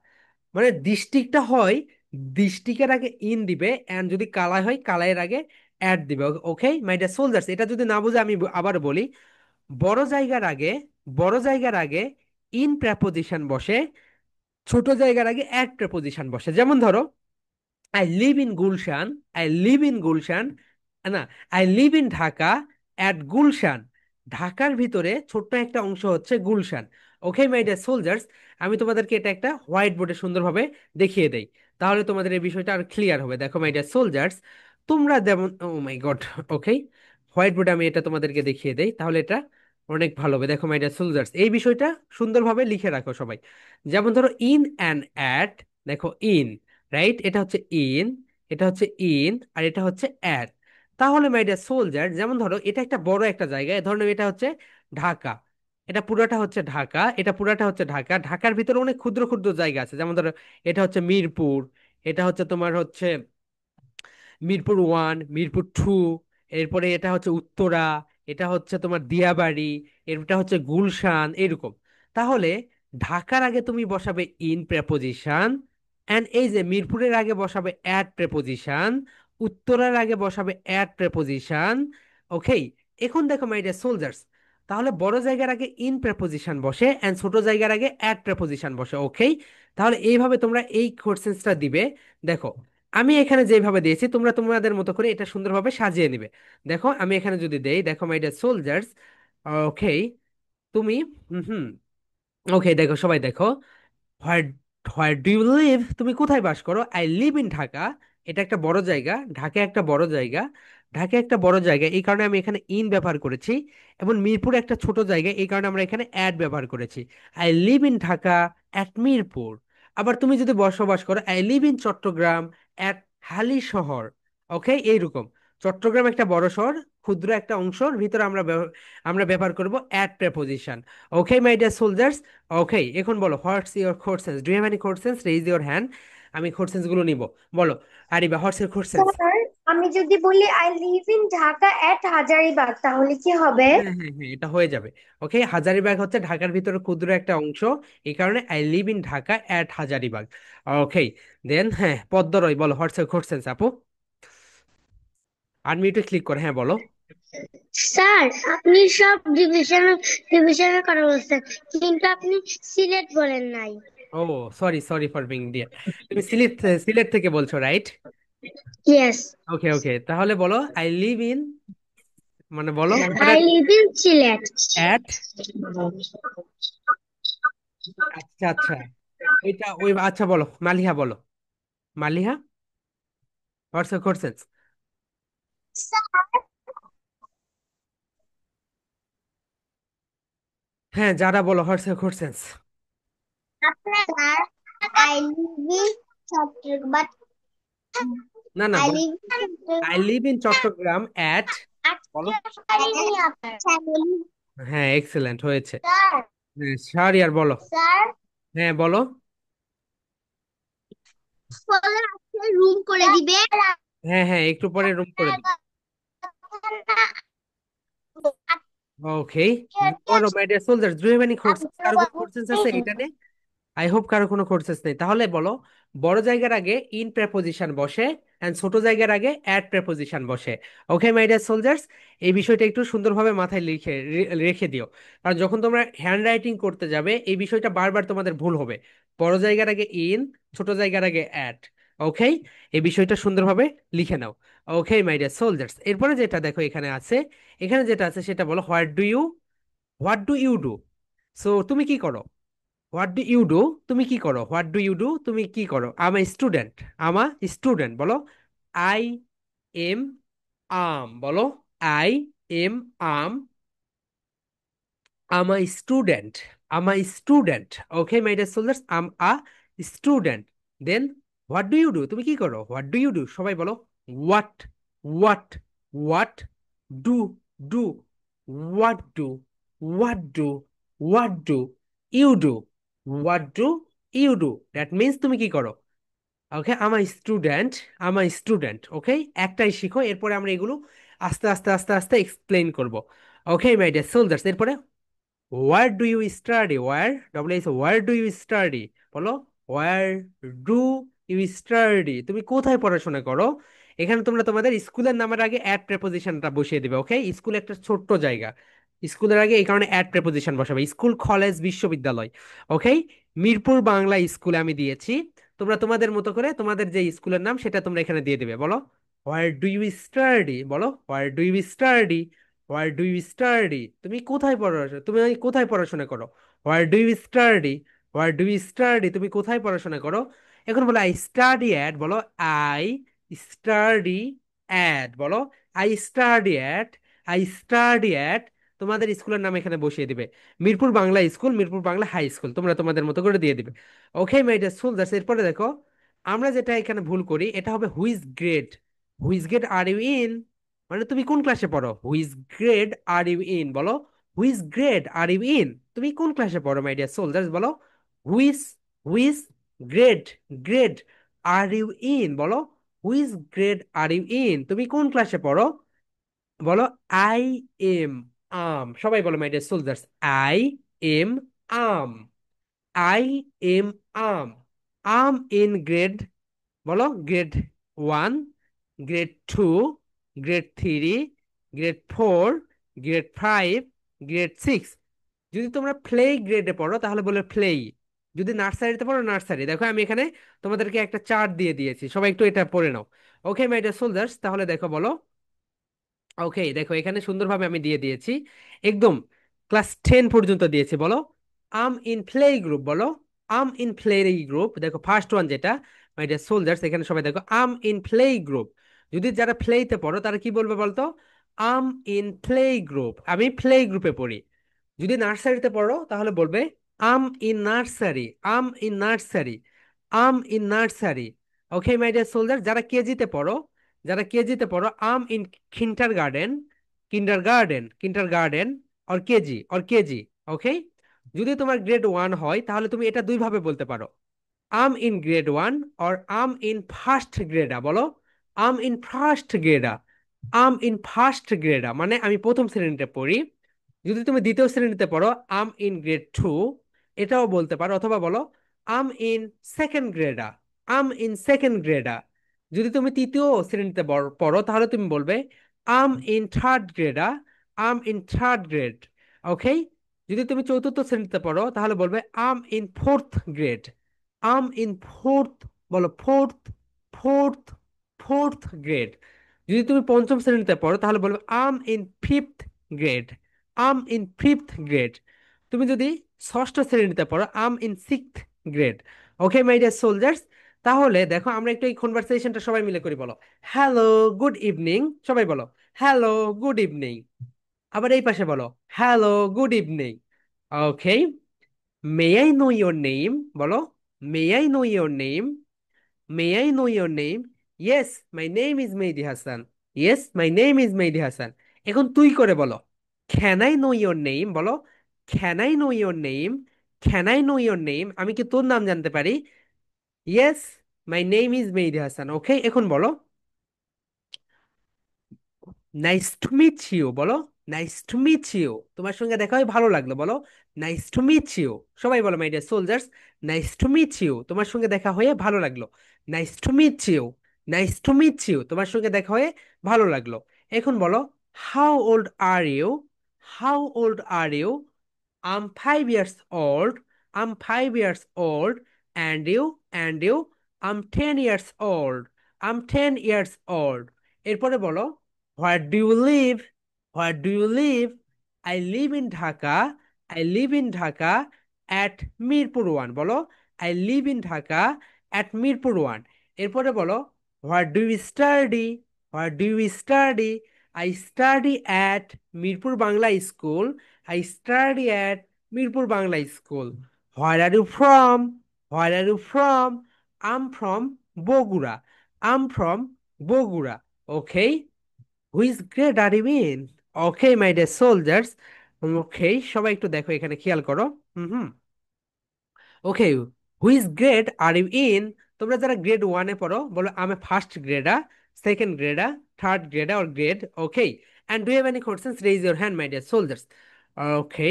মানে ডিস্ট্রিক্টটা হয়, ডিস্ট্রিক্টের আগে ইন দিবে, এন্ড যদি কালাই হয় কালাইয়ের আগে অ্যাড দিবে। ওকে মাই ডিয়ার সোলজার্স, এটা যদি না বুঝে আমি আবার বলি, বড় জায়গার আগে, বড় জায়গার আগে ইন প্রেপোজিশন বসে, ছোট জায়গার আগে অ্যাড প্রেপোজিশন বসে। যেমন ধরো, I live in Gulshan, I live in Gulshan, না, I live in Dhaka at Gulshan, ঢাকার ভিতরে ছোট্ট একটা অংশ হচ্ছে Gulshan. Okay my dear soldiers, আমি তোমাদেরকে এটা একটা হোয়াইট বোর্ডে সুন্দরভাবে দেখিয়ে দেই, তাহলে তোমাদের এই বিষয়টা আর ক্লিয়ার হবে। দেখো মাই ডিয়ার সোলজার্স, তোমরা যেমন, ও মাই গড, ওকে, হোয়াইট বোর্ডে আমি এটা তোমাদেরকে দেখিয়ে দেই, তাহলে এটা অনেক ভালো হবে। দেখো মাই ডিয়ার সোলজার্স, এই বিষয়টা সুন্দরভাবে লিখে রাখো সবাই। যেমন ধরো ইন অ্যান্ড অ্যাট, দেখো ইন, রাইট, এটা হচ্ছে ইন, এটা হচ্ছে ইন, আর এটা হচ্ছে অ্যাড। তাহলে মাই ডিয়ার সোলজার, যেমন ধরো এটা একটা বড় একটা জায়গা, ধরো এটা হচ্ছে ঢাকা, এটা পুরোটা হচ্ছে ঢাকা, এটা পুরোটা হচ্ছে ঢাকা, ঢাকার ভিতরে অনেক ক্ষুদ্র ক্ষুদ্র জায়গা আছে, যেমন ধরো এটা হচ্ছে মিরপুর, এটা হচ্ছে তোমার হচ্ছে মিরপুর ওয়ান, মিরপুর টু, এরপরে এটা হচ্ছে উত্তরা, এটা হচ্ছে তোমার দিয়াবাড়ি, এটা হচ্ছে গুলশান, এরকম। তাহলে ঢাকার আগে তুমি বসাবে ইন প্রেপোজিশন, এন্ড এই যে মিরপুরের আগে বসাবে অ্যাট প্রেপোজিশন, উত্তরার আগে বসাবে অ্যাট প্রেপোজিশন। ওকে, এখন দেখো মাই ডিয়ার সোলজার্স, তাহলে বড় জায়গার আগে ইন প্রেপোজিশন বসে এন্ড ছোট জায়গার আগে অ্যাট প্রেপোজিশন বসে। ওকে, তাহলে এইভাবে তোমরা এই কোশ্চেন্সটা দিবে। দেখো, আমি এখানে যেভাবে দিয়েছি তোমরা তোমাদের মতো করে এটা সুন্দরভাবে সাজিয়ে নিবে। দেখো আমি এখানে যদি দেই, দেখো মাই ডিয়ার সোলজার্স, ওকে, তুমি, হুম হুম, ওকে, দেখো সবাই দেখো, হোয়ার হোয়ার ডু ইউ লিভ, তুমি কোথায় বাস করো? আই লিভ ইন ঢাকা, এটা একটা বড় জায়গা, ঢাকা একটা বড় জায়গা, ঢাকা একটা বড় জায়গা, এই কারণে আমি এখানে ইন ব্যবহার করেছি। এবং মিরপুর একটা ছোট জায়গা, এই কারণে আমরা এখানে অ্যাড ব্যবহার করেছি। I live in Dhaka at Mirpur. আবার তুমি যদি বসবাস করো, I live in Chattogram at Halishahar. Okay, এইরকম, চট্টগ্রাম একটা বড় শহর, ক্ষুদ্র একটা অংশের ভিতরে আমরা ব্যবহার করব at preposition. Okay my dear soldiers, okay, এখন বলো what's your questions, do you have any questions, raise your hand, আমি কোশ্চেন্স গুলো নিব। বলো Ariba, what's your questions? Sir, আমি যদি বলি I live in Dhaka at Hazaribagh তাহলে কি হবে? হ্যাঁ হ্যাঁ হ্যাঁ, এটা হয়ে যাবে। ওকে, হাজারিবাগ হচ্ছে ঢাকার ভিতরে ক্ষুদ্র একটা অংশ, এই কারণে I live in Dhaka at Hazaribagh. Okay, then হ্যাঁ, পদ্ম রয়, বলো হোয়াটস ইওর কোশ্চেন্স আপু, আনমিউটে ক্লিক করে হ্যাঁ বলো। স্যার, আপনি সব ডিভিশনের কথা বলছেন, কিন্তু আপনি সিলেট বলেন নাই। ও, sorry sorry for being dear, তুমি সিলেট, সিলেট থেকে বলছো রাইট? ইয়েস। ওকে ওকে, তাহলে বলো আই লিভ ইন মানে বলো I live in Sylhet. At. আচ্ছা আচ্ছা, ওইটা ওই আচ্ছা বলো মালিহা বলো। Maliha, what's your question? হ্যাঁ যারা বলো, what's your question? Sir, I live in Chhattisgarh, but না না, I live in I live in Chattogram at, বলো। Chhattisgarh. হ্যাঁ এক্সেলেন্ট হয়েছে। Sir, হ্যাঁ শাহরিয়ার বলো। sir, হ্যাঁ বলো। বলে আজকে রুম করে দিবে। হ্যাঁ হ্যাঁ একটু পরে রুম করে দিই। ওকে, বলো my dear soldiers, do have any question? কারো কোনো কোশ্চেন আছে এটা নিয়ে? আই হোপ কারো কোনো কোর্সেস নেই। তাহলে বলো, বড় জায়গার আগে ইন প্রেপোজিশন বসে এন্ড ছোট জায়গার আগে অ্যাড প্রেপোজিশন বসে। ওকে মাই ডিয়ার সোলজার্স, এই বিষয়টা একটু সুন্দরভাবে মাথায় লিখে রেখে দিও, কারণ যখন তোমরা হ্যান্ড রাইটিং করতে যাবে এই বিষয়টা বারবার তোমাদের ভুল হবে। বড় জায়গার আগে ইন, ছোট জায়গার আগে অ্যাড। ওকে, এই বিষয়টা সুন্দরভাবে লিখে নাও। ওকে মাই ডিয়ার সোলজার্স, এরপরে যেটা দেখো এখানে আছে, এখানে যেটা আছে সেটা বলো, what do you do. So তুমি কি করো? হোয়াট ডু ইউ ডু, তুমি কি করো? হোয়াট ডু ইউ ডু, তুমি কি করো? I'm a student, I'm a student বলো। আই এম বলো। I am I'm I'm a student, I'm a student. Okay my dear soldiers, I'm a student. Then what do you do, তুমি কি করো? হোয়াট ডু ইউ ডু, সবাই বলো। What, what, what do, do, what do, what do, what do you do, what do you do, that means তুমি কি করো। ওকে, আমার স্টুডেন্ট, আমার স্টুডেন্ট। ওকে, একটাই শিখো, এরপরে আমরা এগুলো আস্তে আস্তে আস্তে আস্তে এক্সপ্লেইন করব। ওকে মাই ডিয়ার সোলজার্স, এরপরে where do you study, where, W S, where do you study বলো। ওয়ার ডু ইউ স্টাডি, তুমি কোথায় পড়াশোনা করো? এখানে তোমরা তোমাদের স্কুলের নামের আগে অ্যাড প্রেপোজিশনটা বসিয়ে দিবে। ওকে, স্কুল একটা ছোট্ট জায়গা, স্কুলের আগে এই কারণে অ্যাড প্রেপোজিশন বসাবে। স্কুল, কলেজ, বিশ্ববিদ্যালয়। ওকে, মিরপুর বাংলা স্কুলে আমি দিয়েছি, তোমরা তোমাদের মতো করে তোমাদের যে স্কুলের নাম সেটা তোমরা এখানে দিয়ে দিবে। বলো হোয়ার ডু ইউ স্টাডি, বলো where do you study, where do you study, তুমি কোথায় পড়াশোনা, তুমি কোথায় পড়াশোনা করো? Where do you study, where do you study, তুমি কোথায় পড়াশোনা করো? এখন বলো আই স্টাডি অ্যাট, বলো আই স্টাডি অ্যাট, বলো I study at, I study at, তোমাদের স্কুলের নাম এখানে বসিয়ে দিবে। Mirpur Bangla school, Mirpur Bangla high school, তোমরা তোমাদের মতো করে দিয়ে দিবে। ওকে মাই ডিয়ার সোলজার্স, এরপরে দেখো আমরা যেটা এখানে ভুল করি এটা হবে which grade. Which grade are you in, মানে তুমি কোন ক্লাসে পড়ো? Which grade are you in, বলো which grade are you in, তুমি কোন ক্লাসে পড়ো মাই ডিয়ার সোলজার্স? বলো which, which grade, grade are you in, বলো which grade are you in, তুমি কোন ক্লাসে পড়ো? বলো আই এম সবাই বলো my dear soldiers, I am I'm, I am I'm, I'm in grade, বলো grade 1, grade 2, grade 3, grade 4, grade 5, grade 6। যদি তোমরা প্লে গ্রেডে পড়ো তাহলে বলে প্লেই, যদি নার্সারিতে পড়ো নার্সারি। দেখো আমি এখানে তোমাদেরকে একটা চার্ট দিয়ে দিয়েছি, সবাই একটু এটা পড়ে নাও। ওকে মাই ডিয়ার সোলজার্স, তাহলে দেখো বলো। ওকে দেখো এখানে সুন্দরভাবে আমি দিয়ে দিয়েছি, একদম ক্লাস 10 পর্যন্ত দিয়েছি। বলো আম ইন প্লে গ্রুপ, বলো আম ইন প্লে গ্রুপ। দেখো ফার্স্ট ওয়ান যেটা, মাই ডিয়ার সোলজার্স, এখানে সবাই দেখো আম ইন প্লে গ্রুপ। যদি যারা প্লেতে পড়ো তারা কি বলবে বলতো? আম ইন প্লে গ্রুপ, আমি প্লে গ্রুপে পড়ি। যদি নার্সারিতে পড়ো তাহলে বলবে I'm in nursery, I'm in nursery, I'm in nursery. Okay my dear soldier, যারা কেজিতে পড়ো, যারা কেজিতে পড়ো I'm in kindergarten, kindergarten, kindergarten or KG, or KG. Okay, যদি তোমার গ্রেড 1 হয় তাহলে তুমি এটা দুই ভাবে বলতে পারো, I'm in grade 1 or I'm in first grader. বলো I'm in first grader, I'm in first grader মানে আমি প্রথম শ্রেণীতে পড়ি। যদি তুমি দ্বিতীয় শ্রেণীতে পড়ো আম ইন গ্রেড 2, এটাও বলতে পারো। অথবা বলো I'm in second grader, I'm in second grader. যদি তুমি তৃতীয় শ্রেণীতে পড়ো তাহলে তুমি বলবে I'm in third grader, I'm in third grade. Okay, যদি তুমি চতুর্থ শ্রেণীতে পড়ো তাহলে বলবে I'm in fourth grade, I'm in fourth, বলো ফোর্থ, ফোর্থ, ফোর্থ গ্রেড। যদি তুমি পঞ্চম শ্রেণীতে পড়ো তাহলে বলবে I'm in fifth grade, I'm in fifth grade. তুমি যদি ষষ্ঠ শ্রেণীতে পড়ো I'm in sixth grade. Okay my dear soldiers, তাহলে দেখো আমরা একটু এই কনভারসেশনটা সবাই মিলে করি, বলো হ্যালো গুড ইভিনিং, সবাই বলো হ্যালো গুড ইভিনিং। আবার এই পাশে বলো hello good evening. Okay, may I know your name, বলো may I know your name, may I know your name. Yes my name is Mehedi Hasan, yes my name is Mehedi Hasan. এখন তুই করে বলো can I know your name, বলো can I know your name, can I know your name, আমি কি তোর নাম জানতে পারি? Yes my name is Mehedi Hasan. Okay, এখন বলো নাইস টু মিট ইউ, বলো নাইস টু মিট ইউ, তোমার সঙ্গে দেখা হয়ে ভালো লাগলো, বলো নাইস টু মিট ইউ। সবাই বলো my dear soldiers, nice to meet you, তোমার সঙ্গে দেখা হয়ে ভালো লাগলো, nice to meet you, nice to meet you, তোমার সঙ্গে দেখা হয়ে ভালো লাগলো। এখন বলো how old are you, how old are you, I'm 5 years old. I'm 5 years old. And you? And you? I'm 10 years old. I'm 10 years old. এরপরে বলো where do you live? Where do you live? I live in Dhaka. I live in Dhaka at Mirpur 1. বলো I live in Dhaka at Mirpur 1. এরপরে বলো where do you study? Where do you study? I study at Mirpur Bangla School. I study at Mirpur Bangla School. Where are you from? Where are you from? I'm from Bogura. I'm from Bogura. Okay. Which grade are you in? Okay, my dear soldiers. Okay, সবাই একটু দেখো এখানে খেয়াল করো। Hmm hmm. Okay, which grade are you in? তোমরা যারা গ্রেড ওয়ানে পড়ো বলো আমি first grader, second grader, third grader or grade. Okay, and do have any questions raise your hand my dear soldiers. Okay,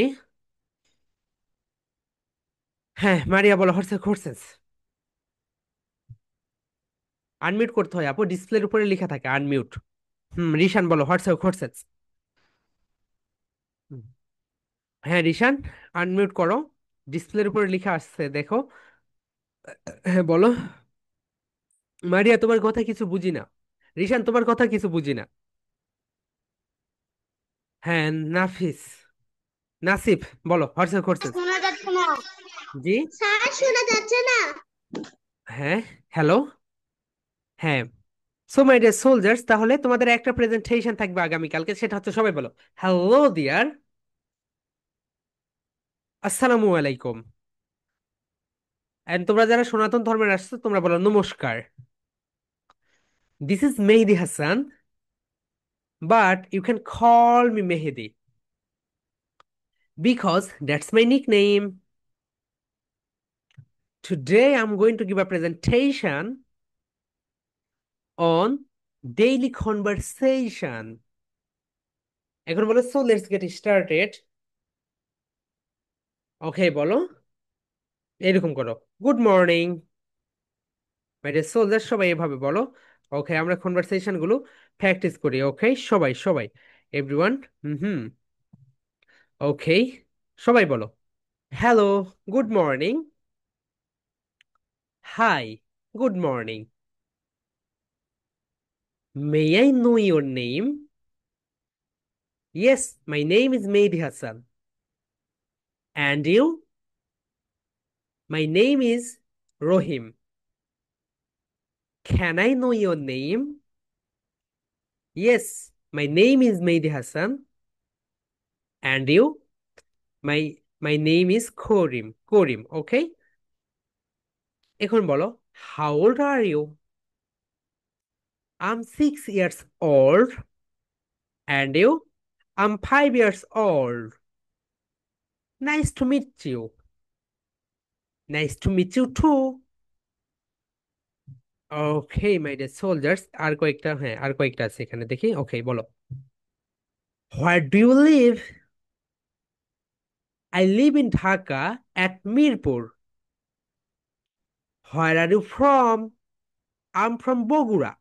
হ্যাঁ মারিয়া বলো হোয়াটস কোশ্চেন্স। আনমিউট করতে হয় আপু, ডিসপ্লের উপরে লেখা থাকে আনমিউট। রিশান বলো হোয়াটস কোশ্চেন্স। হ্যাঁ রিশান, আনমিউট করো, ডিসপ্লের উপরে লেখা আসছে দেখো। হ্যাঁ বলো। মারিয়া তোমার কথা কিছু বুঝি না, রিশান তোমার কথা কিছু বুঝি না। হ্যাঁ নাফিস, নাসিফ বলো হোয়াটস কোশ্চেন্স। শোনা যাচ্ছে না জি, স্যার, শোনা যাচ্ছে না। হ্যাঁ হ্যালো, হ্যাঁ। সো মাই ডিয়ার সোলজার্স, তাহলে তোমাদের একটা প্রেজেন্টেশন থাকবে আগামীকালকে, সেটা হচ্ছে সবাই বলো হ্যালো ডিয়ার, আসসালামু আলাইকুম। এন্ড তোমরা যারা সনাতন ধর্মের আসছো তোমরা বলো নমস্কার। This is Mehedi Hasan, but you can call me Mehedi because that's my nickname. Today I'm going to give a presentation on daily conversation. এখন বলো so let's get started. ওকে বলো এরকম করো good morning my dear soldier, সবাই এভাবে বলো। ওকে, আমরা কনভারসেশন গুলো প্র্যাকটিস করি। ওকে সবাই সবাই, এভরিওয়ান। হুম হুম। ওকে, সবাই বলো hello good morning, hi good morning, may I know your name? Yes my name is Mehedi Hasan. And you? My name is Rohim. Can I know your name? Yes, my name is Mehdi Hassan. And you? My name is Korim. Korim, okay? এখন বলো how old are you? I'm 6 years old. And you? I'm 5 years old. Nice to meet you. Nice to meet you too. Okay, my dear soldiers, আর কয়েকটা, হ্যাঁ আর কয়েকটা আছে এখানে দেখি। ওকে বলো where do you live? I live in Dhaka at Mirpur. Where are you from? I'm from Bogura.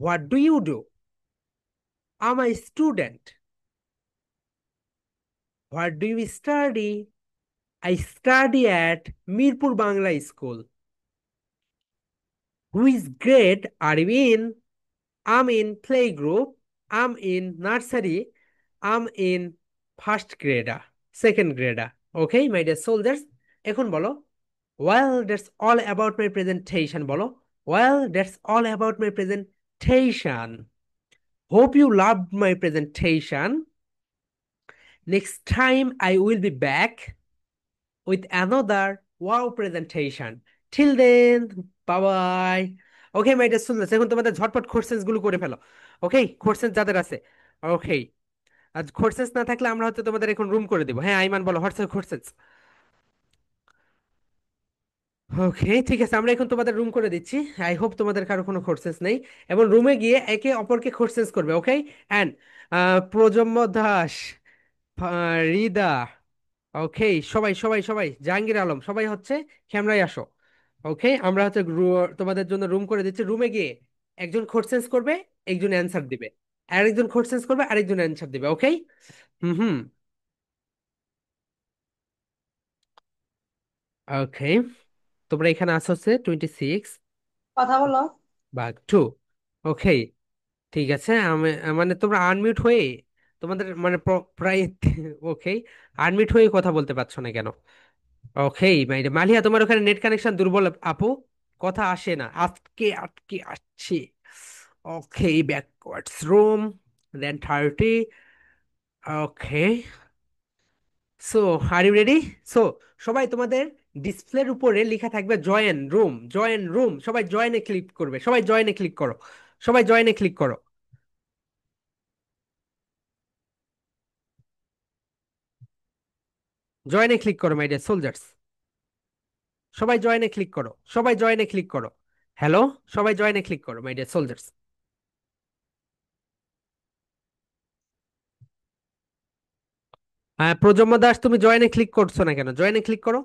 What do you do? I'm a student. What do you study? I study at Mirpur Bangla School. Which grade are you in? I'm in play group, I'm in nursery, I'm in first grader, second grader. Okay my dear soldiers, এখন বলো well that's all about my presentation. বলো well that's all about my presentation. Hope you love my presentation. Next time I will be back with another wow presentation. Till then, bye bye. Okay my dear students, এখন তোমাদের ঝটপট কোশ্চেন্স গুলো করে ফেলো। ওকে, কোশ্চেন্স যাদের আছে। ওকে, আর কোশ্চেন্স না থাকলে আমরা হয়তো তোমাদের এখন রুম করে দিব। হ্যাঁ আইমান বলো, হোয়াটসঅ্যাপ কোশ্চেন্স। ওকে ঠিক আছে, আমরা এখন তোমাদের রুম করে দিচ্ছি। আই হোপ তোমাদের কারো কোনো কোশ্চেন্স নেই, এবং রুমে গিয়ে একে অপরকে কোশ্চেন্স করবে। ওকে, অ্যান্ড প্রজন্ম দাস, রিদা, ওকে, সবাই সবাই সবাই, জাহাঙ্গীর আলম, সবাই হচ্ছে ক্যামেরায় আসো। ওকে, আমরা হচ্ছে তোমাদের জন্য রুম করে দিচ্ছি। রুমে গিয়ে একজন কোশ্চেন্স করবে, একজন অ্যান্সার দিবে, আরেকজন কোশ্চেন্স করবে, আরেকজন অ্যান্সার দিবে। ওকে, হুম হুম, ওকে। তোমরা এখানে আসো হচ্ছে 26 কথা বলো। ভাগ 2। ওকে ঠিক আছে, আমি মানে তোমরা আনমিউট হয়ে তোমাদের মানে প্রায় ওকে, আনমিউট হয়ে কথা বলতে পারছো না কেন? ওকে মালিয়া, তোমার ওখানে নেট কানেকশন দুর্বল আপু, কথা আসে না, আটকে আটকে আসছে। Okay, backwards room, then 30। Okay, so are you ready? So সবাই তোমাদের ডিসপ্লের উপরে লেখা থাকবে জয়েন রুম, জয়েন রুম, সবাই জয়েনে ক্লিক করবে, সবাই জয়েনে ক্লিক করো, সবাই জয়েনে ক্লিক করো, জয়েনে ক্লিক করো মাই ডিয়ার সোলজার্স, সবাই জয়েনে ক্লিক করো, সবাই জয়েনে ক্লিক করো। হ্যালো, সবাই জয়েনে ক্লিক করো মাই ডিয়ার সোলজার্স। হ্যাঁ প্রজন্ম দাস, তুমি জয়েনে ক্লিক করছো না কেন? জয়েনে ক্লিক করো।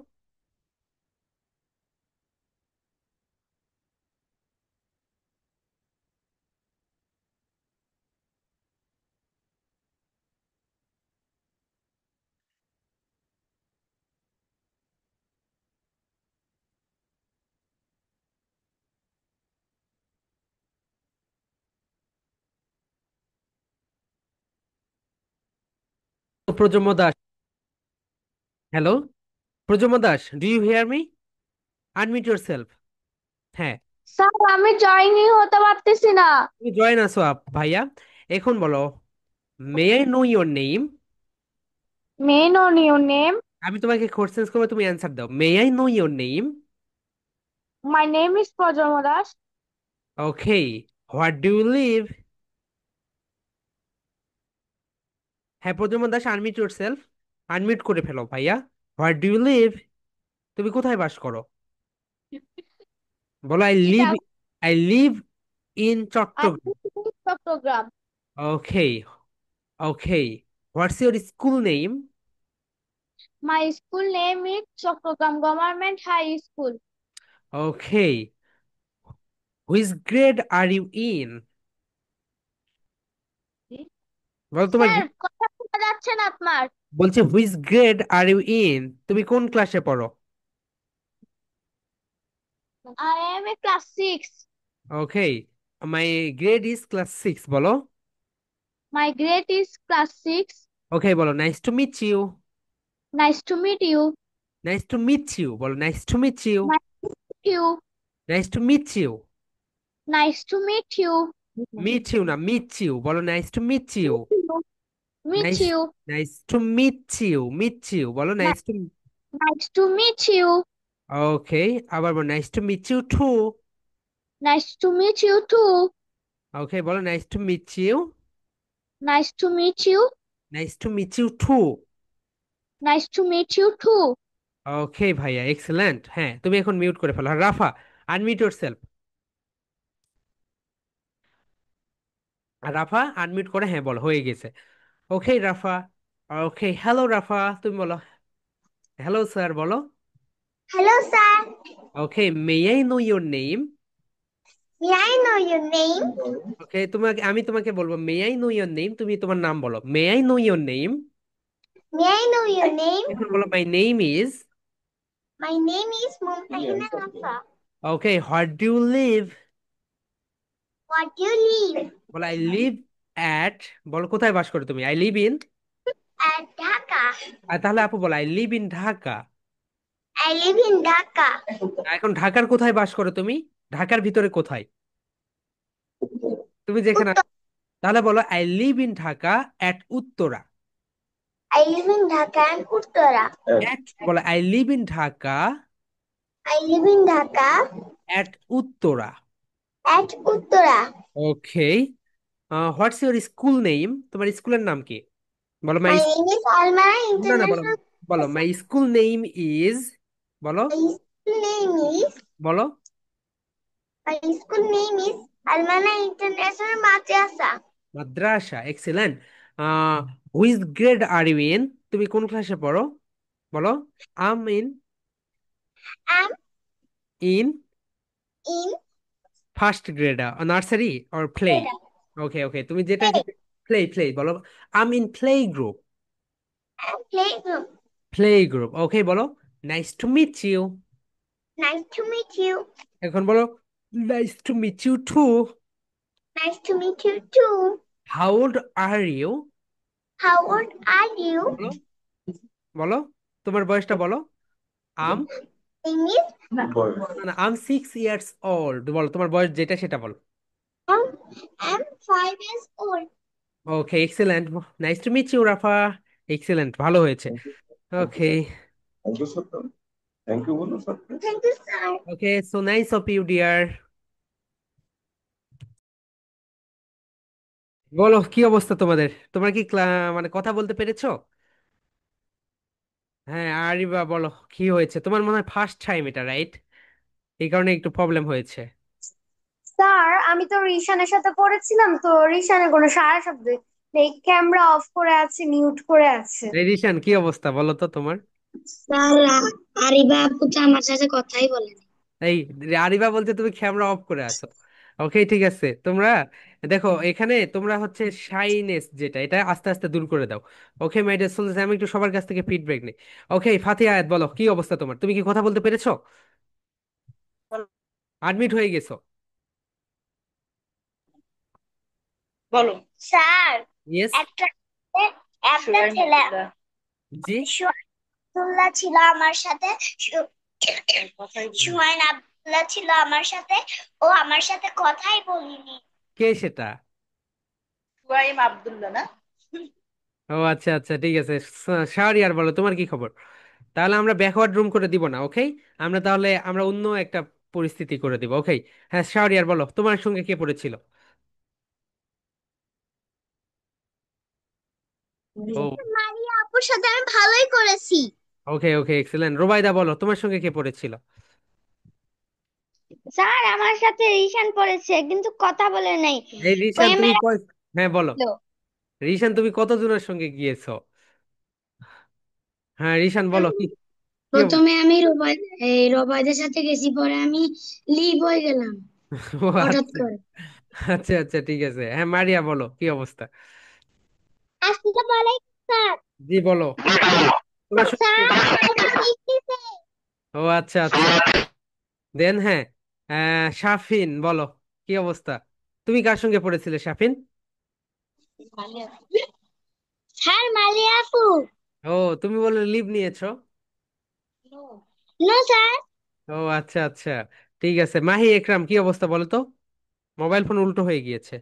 প্রজন্ম Das, hello, Projonmo Das, do you hear me? Unmute yourself. হ্যাঁ, স্যার আমি জয়েনই হতে পারতেছি না। তুমি জয়েন আসো ভাইয়া। এখন বলো may I know your name. মেন অন ইউর নেম। আমি তোমাকে কোশ্চেন্স করবো, তুমি অ্যান্সার দাও। May I know your name? My name is Projonmo Das. Okay, what do you live? হ্যাঁ Projonmo Das, unmute yourself, unmute করে ফেলো ভাইয়া। হোয়াট ডু ইউ লিভ? তুমি কোথায় বাস করো? বলো I live, Chittagong. I live in I Chattogram. Live in Chattogram. Okay, okay, what's your school name? My school name is Chattogram government high school. Okay, which grade are you in? বলো তোমার স্যার কথা শোনা যাচ্ছে না আপনার। বলছে which grade are you in, তুমি কোন ক্লাসে পড়ো? I am a class 6। Okay, my grade is class 6 বলো। My grade is class 6। Okay বলো nice to meet you. Nice to meet you. Nice to meet you বলো, nice to meet you. Nice to meet you. Nice to meet you. Nice to meet you. Meet you না, মিট ইউ বলো, nice to meet you. Meet nice, you. Nice to meet you, meet you বলো, nice to. Nice to meet you. Okay, আবার বলো nice to meet you too. Nice to meet you too. Okay বলো nice to meet you. Nice to meet you. Nice to meet you too. Nice to meet you too. ওকে ভাইয়া, এক্সেলেন্ট। হ্যাঁ তুমি এখন মিউট করে ফেলো। আর রাফা, আনমিউট ইউর সেলফ। আর রাফা আনমিউট করে হ্যাঁ বলো, হয়ে গেছে। ওকে রাফা, ওকে হ্যালো রাফা, তুমি বলো হ্যালো স্যার বলো। Hello, sir. Okay, may I know your name? May I know your name? Okay, তোমাকে আমি তোমাকে বলবো may I know your name, তুমি তোমার নাম বলো। May I know your name? May I know your name? এখন বলো my name is. My name is Mumtahina Hafa. Okay, what do you live? What do you live? বলো আই লিভ অ্যাট, বলো কোথায় বাস করো তুমি, I live in. At Dhaka. আর তাহলে আপু বলো I live in Dhaka. I live in Dhaka. এখন ঢাকার কোথায় বাস করো তুমি, ঢাকার ভিতরে কোথায় তুমি যেখানে Uttar. তাহলে বলো I live in Dhaka at Uttara. I live in Dhaka and Uttara. At বলো I live in Dhaka I live in Dhaka at Uttara. at Uttara. Okay, what's your school name, তোমার স্কুলের নাম কি, বলো মাই। My name is Almara না না, বলো International বলো মাই School. স্কুল নেম ইজ, বলো My school name is বলো my school name is Almana International Madrasa. মাদ্রাসা, excellent. Which grade are you in, তুমি কোন ক্লাসে পড়ো, বলো। I'm in, I'm in in first grade, nursery or play. grade okay okay, তুমি যেটা play. প্লে প্লে বলো। I'm in play group, I'm playground. Play group, okay বলো। Nice to meet you, Nice to meet you. এখন বলো nice to meet you too. Nice to meet you too. How old are you, How old are you? বলো বলো তোমার বয়সটা বলো। আম, Name is না না, আম 6 ইয়ার্স ওল্ড, বলো তোমার বয়স যেটা সেটা বলো। I'm, I'm 5 years old. Okay excellent, nice to meet you Rafa, excellent, ভালো হয়েছে। Okay thank you Satya, thank you বলো Satya. Thank you, sir. Okay, so nice of you dear. বলো কি অবস্থা তোমাদের, তোমরা কি মানে কথা বলতে পেরেছো? হ্যাঁ আরিবা বলো কি হয়েছে, তোমার মনে হয় ফার্স্ট টাইম এটা, রাইট? এই কারণে একটু প্রবলেম হয়েছে। স্যার আমি তো রিশানের সাথে পড়েছিলাম, তো রিশানের কোনো সারা শব্দ নেই, ক্যামেরা অফ করে আছে, মিউট করে আছে। এই রিশান কি অবস্থা বলো তো তোমার? স্যার আরিবা আপু তো আমার সাথে কথাই বলেনি। এই আরিবা বলতে তুমি ক্যামেরা অফ করে আছো। ওকে ঠিক আছে, তোমরা দেখো এখানে তোমরা হচ্ছে শাইনেস যেটা, এটা আস্তে আস্তে দূর করে দাও। ওকে মাই ডিয়ার স্টুডেন্টস, আমি একটু সবার কাছ থেকে ফিডব্যাক নিই। ওকে ফাতিহা আয়াত বলো কি অবস্থা তোমার, তুমি কি কথা বলতে পেরেছো, অ্যাডমিট হয়ে গেছো? বলো। Sir yes. একটা একটা ছেলে জি, আব্দুল্লাহ ছিল আমার সাথে। সুহাইন আব্দুল্লাহ ছিল আমার সাথে। ও আমার সাথে কথাই বলিনি। কে সেটা? সুহাইম আব্দুল্লাহ না? ও আচ্ছা আচ্ছা ঠিক আছে। শাহরিয়ার বলো তোমার কি খবর? তাহলে আমরা ব্যাকওয়ার্ড রুম করে দিব না, ওকে? আমরা তাহলে আমরা অন্য একটা পরিস্থিতি করে দিব, ওকে? হ্যাঁ শাহরিয়ার বলো তোমার সঙ্গে কে পড়েছিল? ও মারিয়া আপুর সাথে আমি ভালোই করেছি। ওকে ওকে এক্সেলেন্ট। রোবাইদা বলো তোমার সঙ্গে কে পড়েছিল? স্যার আমার সাথে রিশান পড়েছে কিন্তু কথা বলে নাই। এই রিশান পরে তুমি মেরা হ্যাঁ বলো, ছিল। রিশান তুমি কতজনের সঙ্গে গিয়েছো? হ্যাঁ রিশান বলো কি, কি প্রথমে আমি রোবাইদের সাথে গেছি, পরে আমি লিভ হয়ে গেলাম ও হঠাৎ আচ্ছা করে। আচ্ছা আচ্ছা ঠিক আছে। হ্যাঁ মারিয়া বলো কি অবস্থা? আসসালামু আলাইকুম স্যার। জি বলো তোমার স্যার সঙ্গে। আমার লিখতেছে। ও আচ্ছা আচ্ছা, দেন হ্যাঁ শাফিন বলো কি অবস্থা, তুমি কার সঙ্গে পড়েছিলে শাফিন? স্যার মারিয়া আপু। ও তুমি বলে লিভ নিয়েছো? No sir. ও আচ্ছা আচ্ছা ঠিক আছে। মাহি একরাম কি অবস্থা বলো তো, মোবাইল ফোন উল্টো হয়ে গিয়েছে।